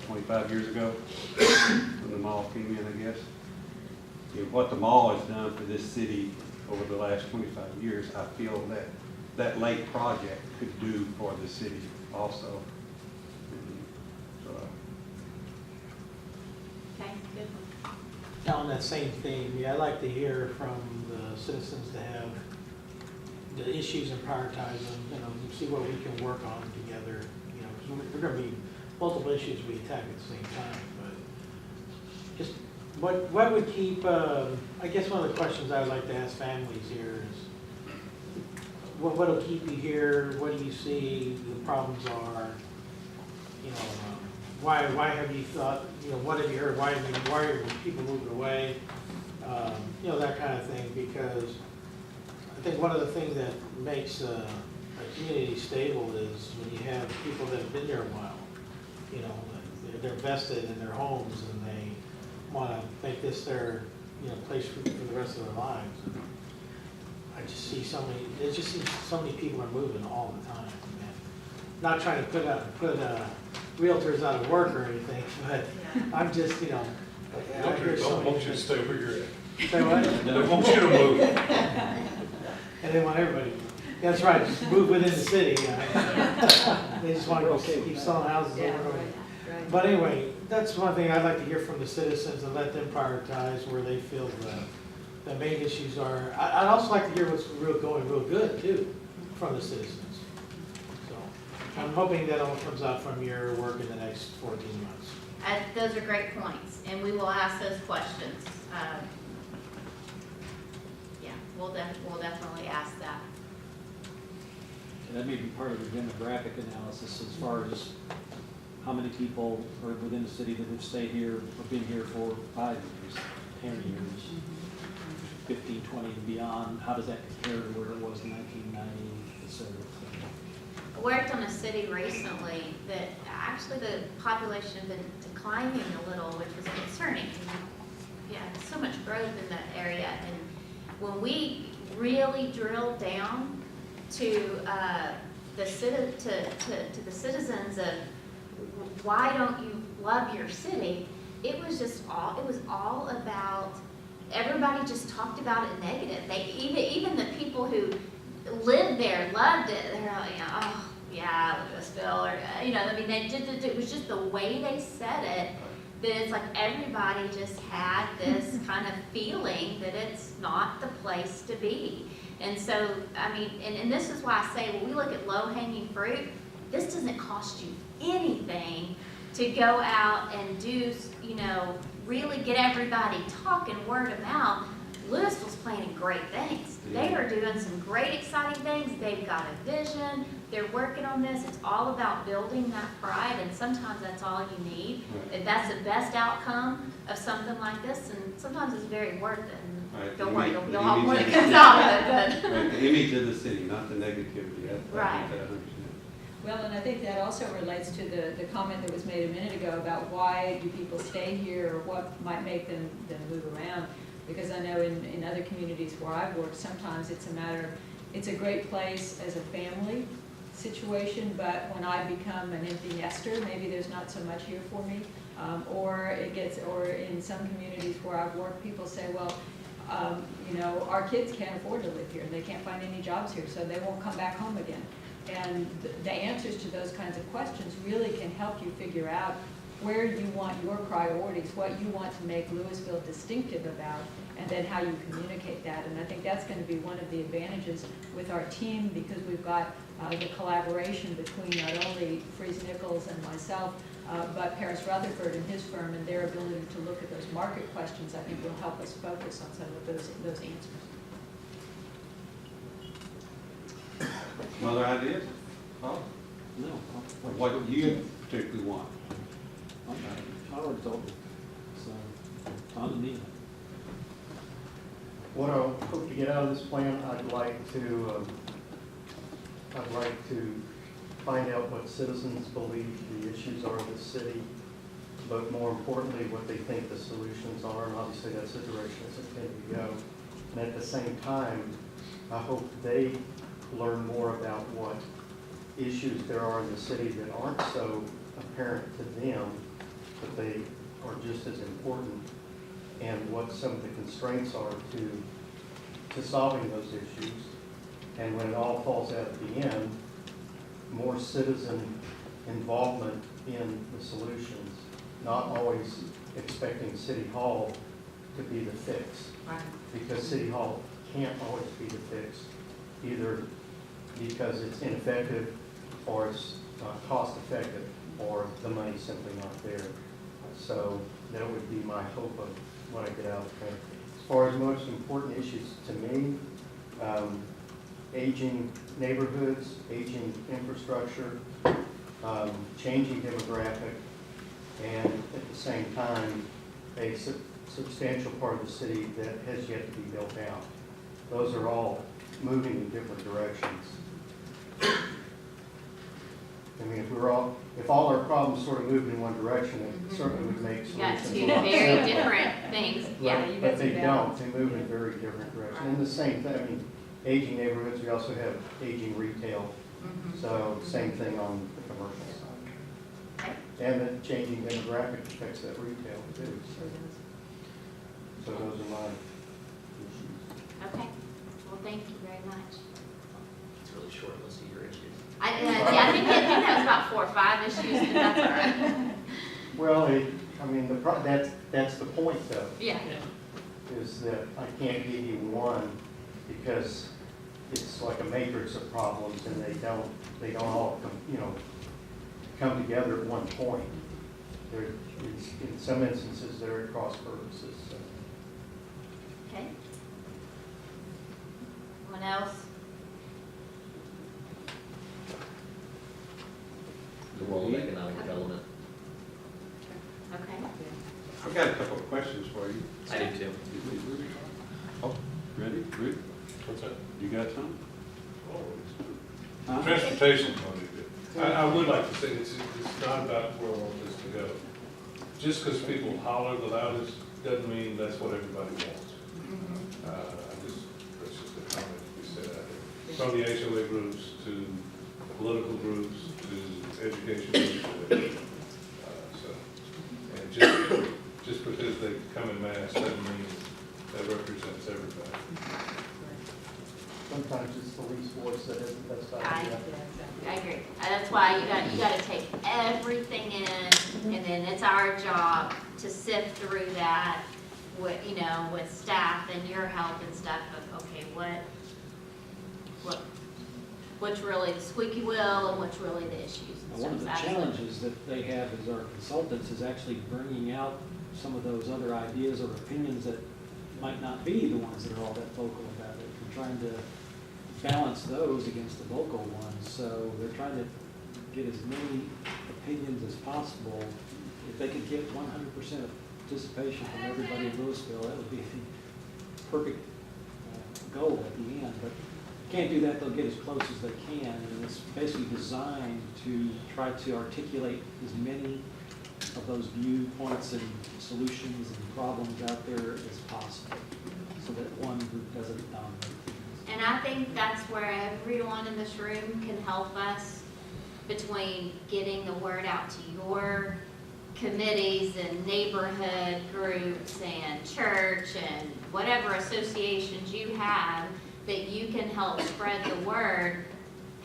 25 years ago when the mall came in, I guess. And what the mall has done for this city over the last 25 years, I feel that lake project could do for the city also. So, Okay, good one. On that same theme, I'd like to hear from the citizens that have the issues and prioritize them, see what we can work on together, because we're going to be multiple issues we attack at the same time, but just what would keep, I guess one of the questions I would like to ask families here is, what'll keep you here? What do you see the problems are? Why have you thought, what have you heard? Why are people moving away? That kind of thing, because I think one of the things that makes a community stable is when you have people that have been there a while. They're vested in their homes and they want to make this their place for the rest of their lives. And I just see so many people are moving all the time. Man. Not trying to put realtors out of work or anything, but I'm just Don't want you to stay where you're at. Say what? They want you to move. And they want everybody. That's right, just move within the city. They just want to keep selling houses over and over. Right. But anyway, that's one thing I'd like to hear from the citizens and let them prioritize where they feel the main issues are. I'd also like to hear what's going real good too from the citizens. So I'm hoping that all comes out from your work in the next 14 months. Those are great points, and we will ask those questions. We'll definitely ask that. And that may be part of the demographic analysis as far as how many people are within the city that have stayed here or been here for 5 years, 10 years, 15, 20 and beyond. How does that compare to where it was in 1990, et cetera? worked on a city recently that actually the population had been declining a little, which was concerning. Yeah, so much growth in that area. And when we really drilled down to the citizens of why don't you love your city, it was all about, everybody just talked about it negative. They even the people who lived there loved it. They're like, oh yeah, Lewisville, or I mean, it was just the way they said it, that it's like everybody just had this kind of feeling that it's not the place to be. And so, I mean, and this is why I say, when we look at low-hanging fruit, this doesn't cost you anything to go out and do, really get everybody talking word of mouth. Lewisville's planning great things. They are doing some great, exciting things. They've got a vision. They're working on this. It's all about building that pride, and sometimes that's all you need. Right. That's the best outcome of something like this, and sometimes it's very worth it. And Right, don't the worry, image- you'll the have more image that of comes the out of it. Right, the image of the city, not the negativity. I Right. get that 100%. Well, and I think that also relates to the comment that was made a minute ago about why do people stay here, or what might make them move around. Because I know in other communities where I've worked, sometimes it's a great place as a family situation, but when I become an empty nester, maybe there's not so much here for me. Or in some communities where I've worked, people say, well, our kids can't afford to live here, and they can't find any jobs here, so they won't come back home again. And the answers to those kinds of questions really can help you figure out where you want your priorities, what you want to make Lewisville distinctive about, and then how you communicate that. And I think that's going to be one of the advantages with our team, because we've got the collaboration between not only Freeze Nichols and myself, but Paris Rutherford and his firm, and their ability to look at those market questions, I think will help us focus on some of those answers. Some other ideas? Oh, No. what you particularly want? I already told you. So, on to me. What I hope to get out of this plan, I'd like to find out what citizens believe the issues are of the city, but more importantly, what they think the solutions are, and obviously that's the direction it's intended to go. And at the same time, I hope they learn more about what issues there are in the city that aren't so apparent to them, but they are just as important, and what some of the constraints are to solving those issues. And when it all falls out at the end, more citizen involvement in the solutions, not always expecting City Hall to be the fix. Right. Because City Hall can't always be the fix, either because it's ineffective, or it's not cost effective, or the money's simply not there. So that would be my hope of what I get out of the plan. As far as most important issues to me, aging neighborhoods, aging infrastructure, changing demographic, and at the same time, a substantial part of the city that has yet to be built out. Those are all moving in different directions. I mean, if all our problems sort of moved in one direction, it certainly would make You got solutions two a lot very simpler. different things. Yeah. you got But they some don't, balance. they move in very different directions. And the same thing, I mean, aging neighborhoods, we also have aging retail, so same thing on the commercial side. Okay. And the changing demographic affects that retail too. So those are my issues. Okay. Well, thank you very much. It's really short list of your issues. I think that was about 4 or 5 issues, but that's all right. Well, that's the point though, Yeah. is that I can't give you one because it's like a matrix of problems and they don't all come together at one point. In some instances, they're at cross purposes. So. Okay. Anyone else? The role of economic development. Okay. I've got a couple of questions for you. I do too. Oh, ready? Ruth, What's that? you got some? Huh? Transportation money, I would like to say it's not about where I want this to go. Just because people holler the loudest doesn't mean that's what everybody wants. That's just a comment to be said out there. From the HOA groups to political groups to education groups. And just because they come in mass doesn't mean that represents everybody. Sometimes it's the least voice that isn't the best idea. I agree. That's why you got to take everything in, and then it's our job to sift through that with, with staff and your help and stuff of, okay, what's really the squeaky wheel and what's really the issues. Now, one of the challenges that they have as our consultants is actually bringing out some of those other ideas or opinions that might not be the ones that are all that vocal about it. We're trying to balance those against the vocal ones, so they're trying to get as many opinions as possible. If they could get 100% of participation from everybody in Lewisville, that would be a perfect goal at the end. But can't do that, they'll get as close as they can, and it's basically designed to try to articulate as many of those viewpoints and solutions and problems out there as possible, so that one group doesn't dominate. And I think that's where everyone in this room can help us, between getting the word out to your committees and neighborhood groups and church and whatever associations you have, that you can help spread the word.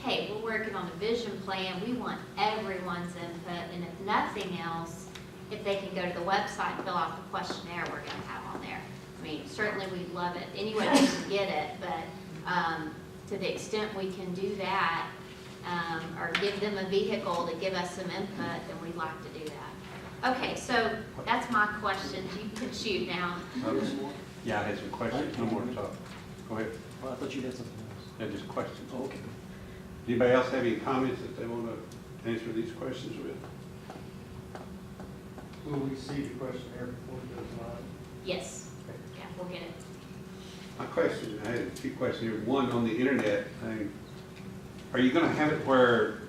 Hey, we're working on a vision plan. We want everyone's input, and if nothing else, if they can go to the website and fill out the questionnaire we're going to have on there. I mean, certainly we'd love it. Anyone can get it, but to the extent we can do that, or give them a vehicle to give us some input, then we'd like to do that. Okay, so that's my questions. You can shoot now. Yeah, I had some questions. No more to talk. Go ahead. Well, I thought you had something else. Yeah, just questions. Oh, okay. Anybody else have any comments that they want to answer these questions with? Will we see the questionnaire before it goes live? Yes. Yeah, we'll get it. My question, I had a few questions here. One on the internet thing. Are you going to have it where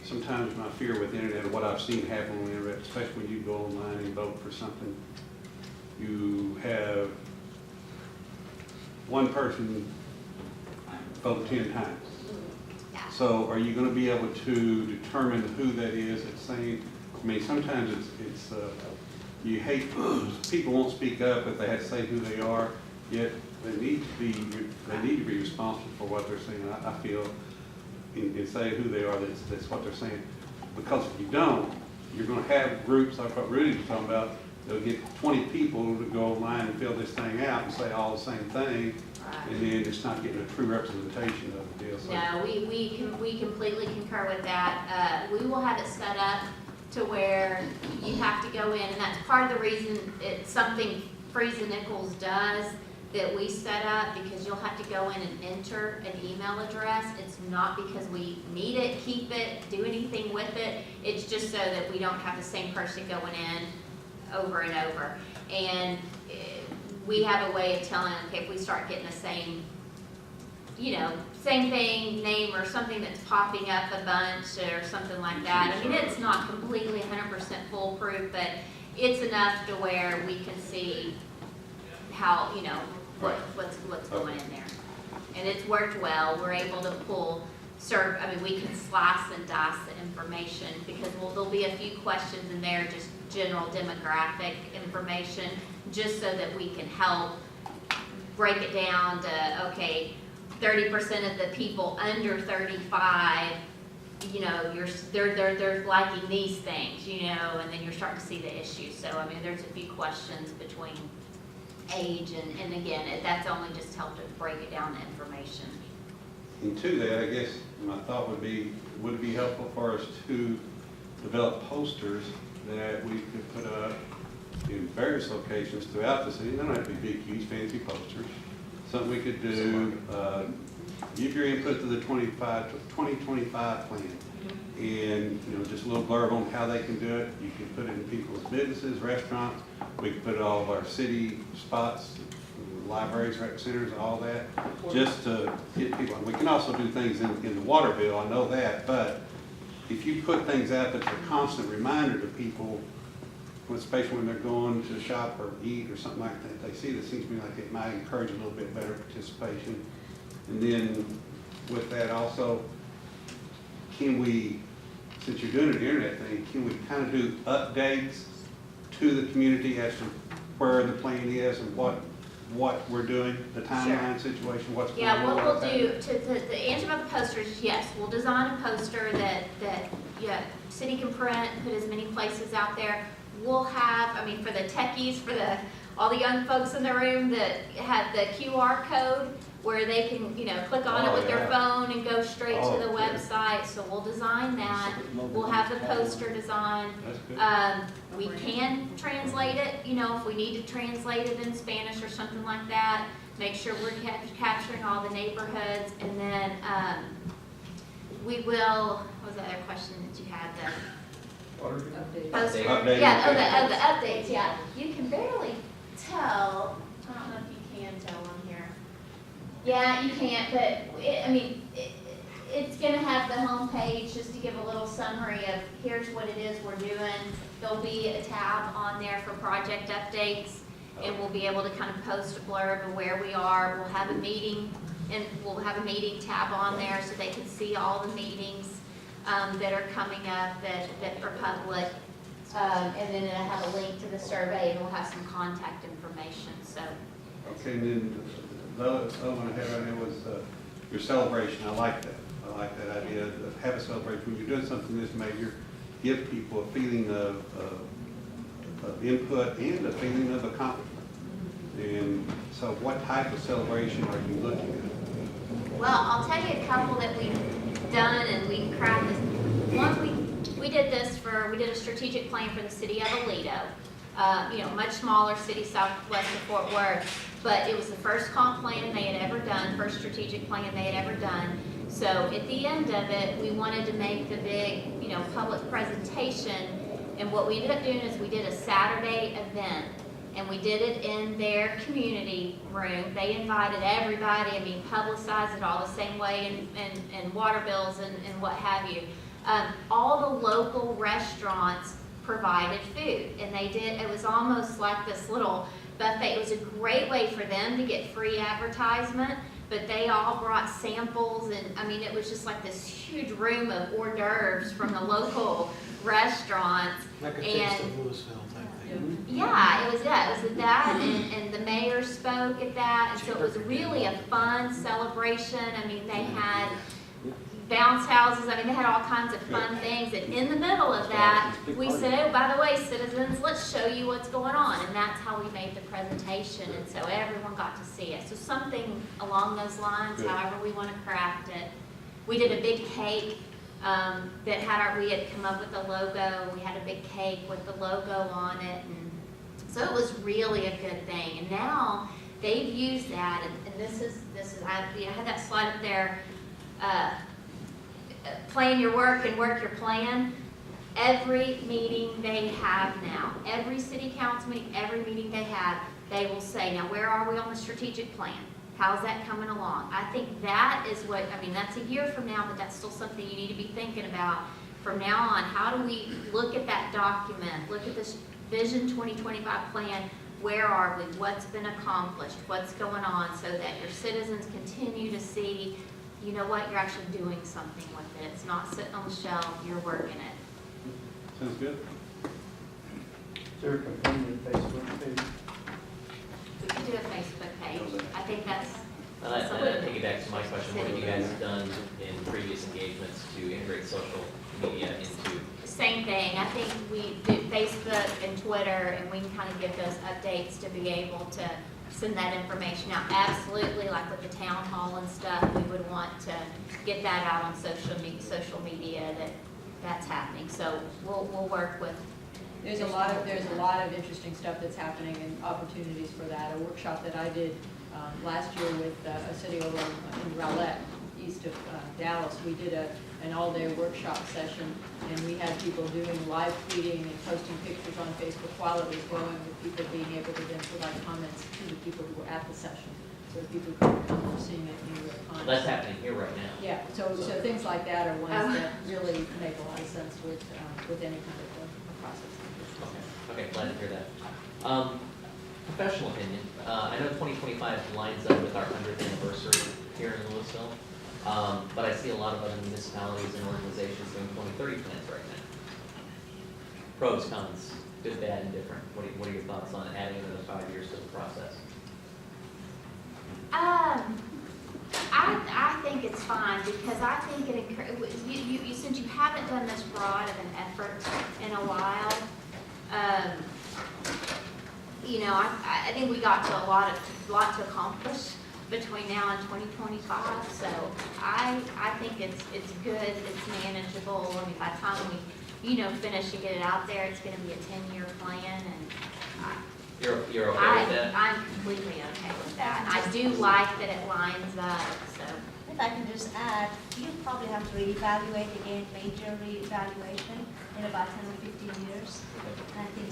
sometimes my fear with the internet, or what I've seen happen on the internet, especially when you go online and vote for something, you have one person vote 10 times. Yeah. So are you going to be able to determine who that is that's saying? I mean, sometimes it's you hate people won't speak up if they have to say who they are. Yet they need to be responsible for what they're saying. I feel and say who they are. That's what they're saying. Because if you don't, you're going to have groups like what Rudy was talking about. They'll get 20 people to go online and fill this thing out and say all the same thing, and then it's not getting a true representation of the deal. So No, we completely concur with that. We will have it set up to where you have to go in, and that's part of the reason it's something Freeze Nichols does that we set up, because you'll have to go in and enter an email address. It's not because we need it, keep it, do anything with it. It's just so that we don't have the same person going in over and over. And we have a way of telling, okay, if we start getting the same, same thing, name or something that's popping up a bunch or something like that. I mean, it's not completely 100% foolproof, but it's enough to where we can see how, what's going in there. And it's worked well. We're able to we can slice and dice the information, because there'll be a few questions in there, just general demographic information, just so that we can help break it down to, okay, 30% of the people under 35, they're liking these things, and then you're starting to see the issues. So, I mean, there's a few questions between age, and again, that's only just helped to break it down the information. And to that, I guess my thought would it be helpful for us to develop posters that we could put up in various locations throughout the city? They don't have to be big, huge, fancy posters. Something we could do, give your input to the 2025 plan. And, just a little blurb on how they can do it. You can put it in people's businesses, restaurants. We can put it all of our city spots, libraries, rec centers, and all that, just to get people. And we can also do things in the water bill, I know that, but if you put things out that's a constant reminder to people, especially when they're going to shop or eat or something like that, they see this, seems to me like it might encourage a little bit better participation. And then with that also, can we, since you're doing an internet thing, can we kind of do updates to the community as to where the plan is and what we're doing, the timeline situation, what's going on? Yeah, what we'll what's do, happening? to answer about the posters, is yes, we'll design a poster that, city can print, put as many places out there. We'll have, I mean, for the techies, for all the young folks in the room that have the QR code where they can, click on it with their phone and go straight to the website. So we'll design that. We'll have the poster design. That's good. We can translate it, if we need to translate it in Spanish or something like that. Make sure we're capturing all the neighborhoods. And then we will, what was the other question that you had? Poster. Updating. Yeah, the updates, yeah. You can barely tell, I don't know if you can tell on here. Yeah, you can't, but it's gonna have the homepage just to give a little summary of here's what it is we're doing. There'll be a tab on there for project updates, and we'll be able to kind of post a blurb of where we are. We'll have a meeting, and we'll have a meeting tab on there so they can see all the meetings that are coming up that are public. And then it'll have a link to the survey, and we'll have some contact information, so. Okay, and then the other one I had right there was your celebration. I like that. I like that idea of have a celebration. When you're doing something this major, give people a feeling of input and a feeling of accomplishment. And so what type of celebration are you looking at? Well, I'll tell you a couple that we've done and we crafted. One, we did a strategic plan for the city of Aledo. Much smaller city southwest of Fort Worth, but it was the first comp plan they had ever done, first strategic plan they had ever done. So at the end of it, we wanted to make the big, public presentation. And what we ended up doing is we did a Saturday event, and we did it in their community room. They invited everybody, publicized it all the same way, and water bills and what have you. All the local restaurants provided food, and it was almost like this little buffet. It was a great way for them to get free advertisement, but they all brought samples, and it was just like this huge room of hors d'oeuvres from the local restaurants. Like a taste of Lewisville type thing. Yeah, it was that, and the mayor spoke at that, and so it was really a fun celebration. They had bounce houses, they had all kinds of fun things, and in the middle of that, we said, oh, by the way, citizens, let's show you what's going on, and that's how we made the presentation, and so everyone got to see it. So something along those lines, however we want to craft it. We did a big cake that had we had come up with a logo. We had a big cake with the logo on it, and so it was really a good thing. And now they've used that, and this is I had that slide up there. Plan your work and work your plan. Every meeting they have now, every city council meeting, every meeting they have, they will say, now where are we on the strategic plan? How's that coming along? I think that is what, that's a year from now, but that's still something you need to be thinking about from now on. How do we look at that document, look at this Vision 2025 plan? Where are we? What's been accomplished? What's going on, so that your citizens continue to see, you know what, you're actually doing something with it. It's not sitting on the shelf, you're working it. Sounds good. Is there a companion Facebook page? We can do a Facebook page. I think that's And I piggyback to my question, what have you guys done in previous engagements to integrate social media into? same thing. I think we do Facebook and Twitter, and we can kind of give those updates to be able to send that information out. Absolutely, like with the town hall and stuff, we would want to get that out on social media that's happening. So we'll work with. There's a lot of interesting stuff that's happening and opportunities for that. A workshop that I did last year with a city over in Rowlett, east of Dallas, we did an all-day workshop session, and we had people doing live tweeting and posting pictures on Facebook while it was going, with people being able to then provide comments to the people who were at the session, so people could come and seeing it in real time. That's happening here right now. Yeah, so things like that are ones that really make a lot of sense with any kind of a process like this. Okay, glad to hear that. Professional opinion, I know 2025 lines up with our 100th anniversary here in Lewisville, but I see a lot of other municipalities and organizations doing 2030 plans right now. Pros, cons, good, bad, and different. What are your thoughts on adding another 5 years to the process? I think it's fine, because I think you since you haven't done this broad of an effort in a while, you know, I think we got to a lot to accomplish between now and 2025. So I think it's good, it's manageable. I mean, by the time we finish to get it out there, it's going to be a 10-year plan, and You're okay with that? I'm completely okay with that. I do like that it lines up. So If I can just add, you probably have to reevaluate again, major reevaluation in about 10 or 15 years. And I think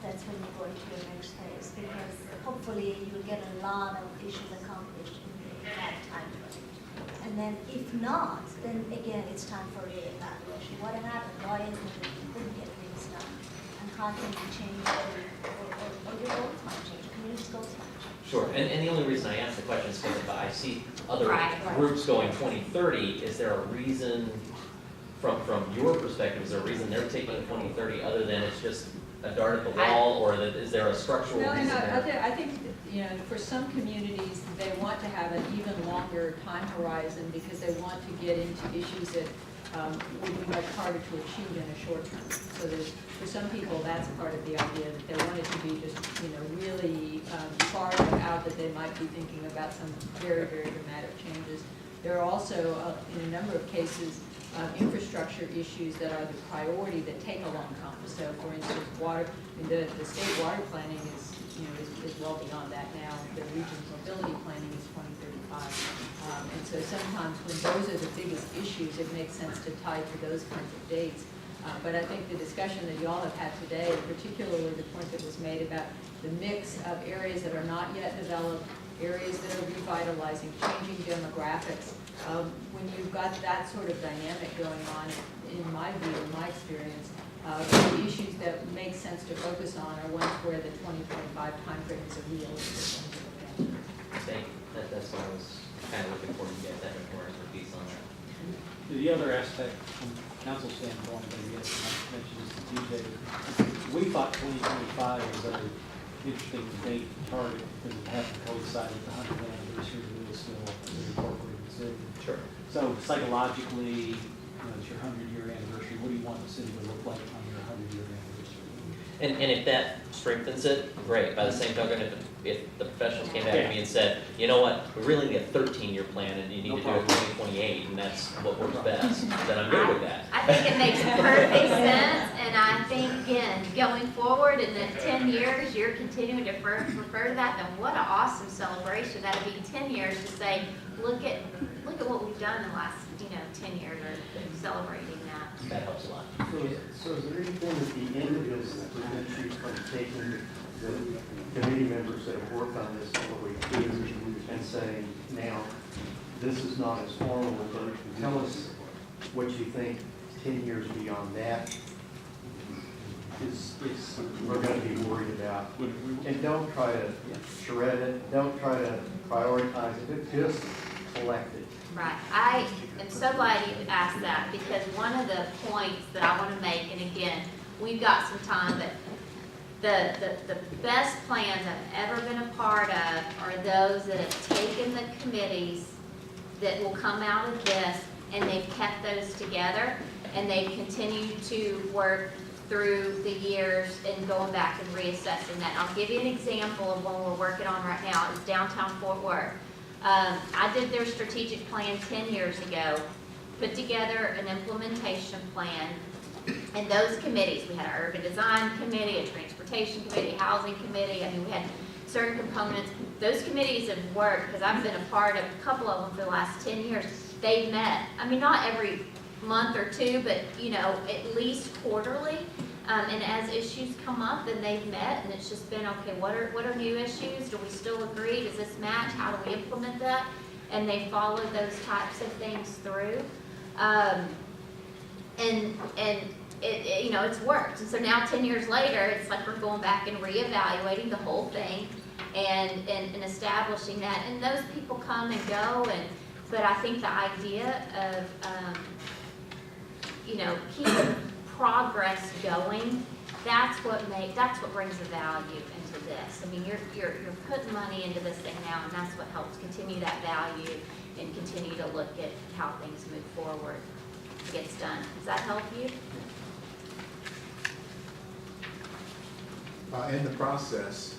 that's when you go into your next phase, because hopefully you'll get a lot of issues accomplished in that time frame. And then if not, then again, it's time for reevaluation. What happened? Why isn't it you couldn't get things done? And how can you change or your goals might change, community's goals might change. Sure, and the only reason I ask the question is because if I see other Right. groups going 2030, is there a reason, from your perspective, is there a reason they're taking 2030 other than it's just a dart at the wall, or is there a structural No, reason there? I think, for some communities, they want to have an even longer time horizon because they want to get into issues that would be much harder to achieve in a short term. So for some people, that's part of the idea, that they want it to be just, really far out, that they might be thinking about some very, very dramatic changes. There are also, in a number of cases, infrastructure issues that are the priority that take a long time. So, for instance, water, the state water planning is well beyond that now. The region's mobility planning is 2035. And so sometimes when those are the biggest issues, it makes sense to tie to those kinds of dates. But I think the discussion that you all have had today, particularly the point that was made about the mix of areas that are not yet developed, areas that are revitalizing, changing demographics, when you've got that sort of dynamic going on, in my view, in my experience, the issues that make sense to focus on are ones where the 2025 timeframe is a realistic one. Thank you. That's what I was kind of looking for. You guys having more expertise on that. The other aspect from council standpoint, maybe I mentioned this to TJ, we thought 2025 was an interesting date target because it happened to coincide with the 100th anniversary of Lewisville as an incorporated city. Sure. So psychologically, it's your 100-year anniversary. What do you want the city to look like on your 100-year anniversary? And if that strengthens it, great. By the same token, if the professionals came back to me and said, you know what, we really need a 13-year plan and you need to do it 2028, and that's what works best, then I'm good with that. I think it makes perfect sense, and I think, again, going forward in the 10 years, you're continuing to refer to that, then what an awesome celebration. That'll be 10 years to say, look at what we've done in the last, 10 years, or celebrating that. That helps a lot. So is there anything at the end of this that prevents you from taking the committee members that have worked on this for a week and saying, now, this is not as formal, but tell us what you think 10 years beyond that is we're going to be worried about. And don't try to shred it, don't try to prioritize it, just collect it. Right. I am so glad you asked that, because one of the points that I want to make, and again, we've got some time, but the best plans I've ever been a part of are those that have taken the committees that will come out of this, and they've kept those together, and they've continued to work through the years and going back and reassessing that. And I'll give you an example of one we're working on right now. It's downtown Fort Worth. I did their strategic plan 10 years ago, put together an implementation plan, and those committees, we had an urban design committee, a transportation committee, housing committee. I mean, we had certain components those committees have worked, because I've been a part of a couple of them for the last 10 years. They've met, I mean, not every month or two, but, you know, at least quarterly. And as issues come up, then they've met, and it's just been, okay, what are new issues? Do we still agree? Does this match? How do we implement that? And they follow those types of things through. And it, you know, it's worked. And so now 10 years later, it's like we're going back and reevaluating the whole thing and establishing that. And those people come and go, but I think the idea of, you know, keeping progress going, that's what brings the value into this. I mean, you're putting money into this thing now, and that's what helps continue that value and continue to look at how things move forward. It gets done. Does that help you? In the process,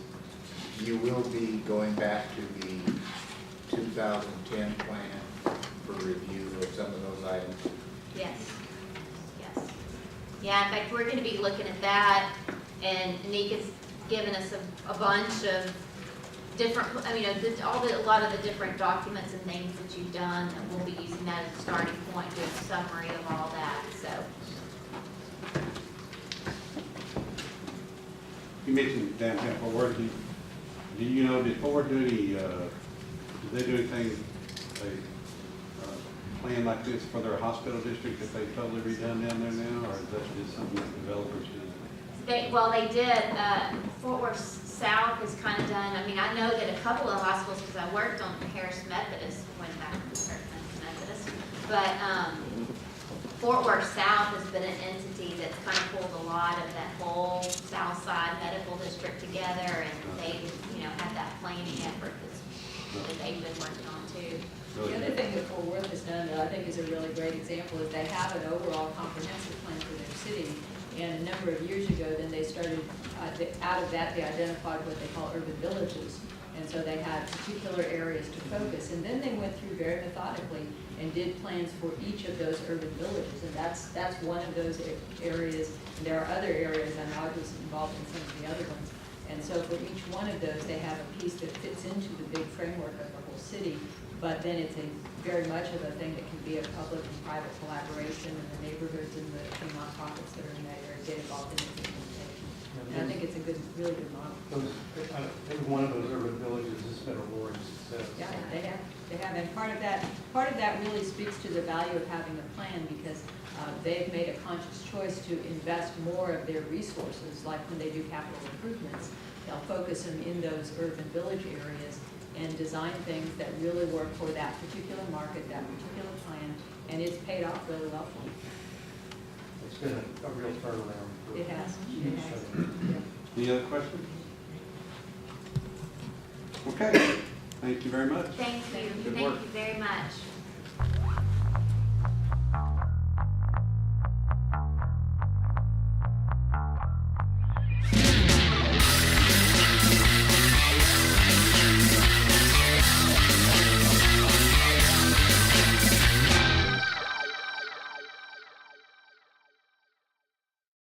you will be going back to the 2010 plan for review of some of those items. Yes. Yes. Yeah, in fact, we're going to be looking at that, and Nika's given us a bunch of different, I mean, a lot of the different documents and things that you've done, and we'll be using that as a starting point, doing a summary of all that, so. You mentioned downtown Fort Worth. Do you know, did Fort Worth do any, did they do anything, a plan like this for their hospital district that they totally redone down there now, or is that just something that developers do? They did. Fort Worth South is kind of done. I mean, I know that a couple of hospitals, because I worked on Harris Methodist, went back to Methodist, but Fort Worth South has been an entity that's kind of pulled a lot of that whole South Side Medical District together, and they, you know, had that planning effort that they've been working on too. The other thing that Fort Worth has done that I think is a really great example is they have an overall comprehensive plan for their city. And a number of years ago, then they started, out of that, they identified what they call urban villages. And so they had particular areas to focus. And then they went through very methodically and did plans for each of those urban villages. And that's one of those areas. And there are other areas, and I was involved in some of the other ones. And so for each one of those, they have a piece that fits into the big framework of the whole city. But then it's a very much of a thing that can be a public and private collaboration, and the neighborhoods and the nonprofits that are in that area get involved in its implementation. And I think it's a really good model. Every one of those urban villages has been a roaring success. Yeah, they have, and part of that really speaks to the value of having a plan, because they've made a conscious choice to invest more of their resources, like when they do capital improvements, they'll focus them in those urban village areas and design things that really work for that particular market, that particular plan, and it's paid off really well for them. It's been a real turnaround. It has. Any other questions? Okay, thank you very much. Thank you. Good Thank work. you very much.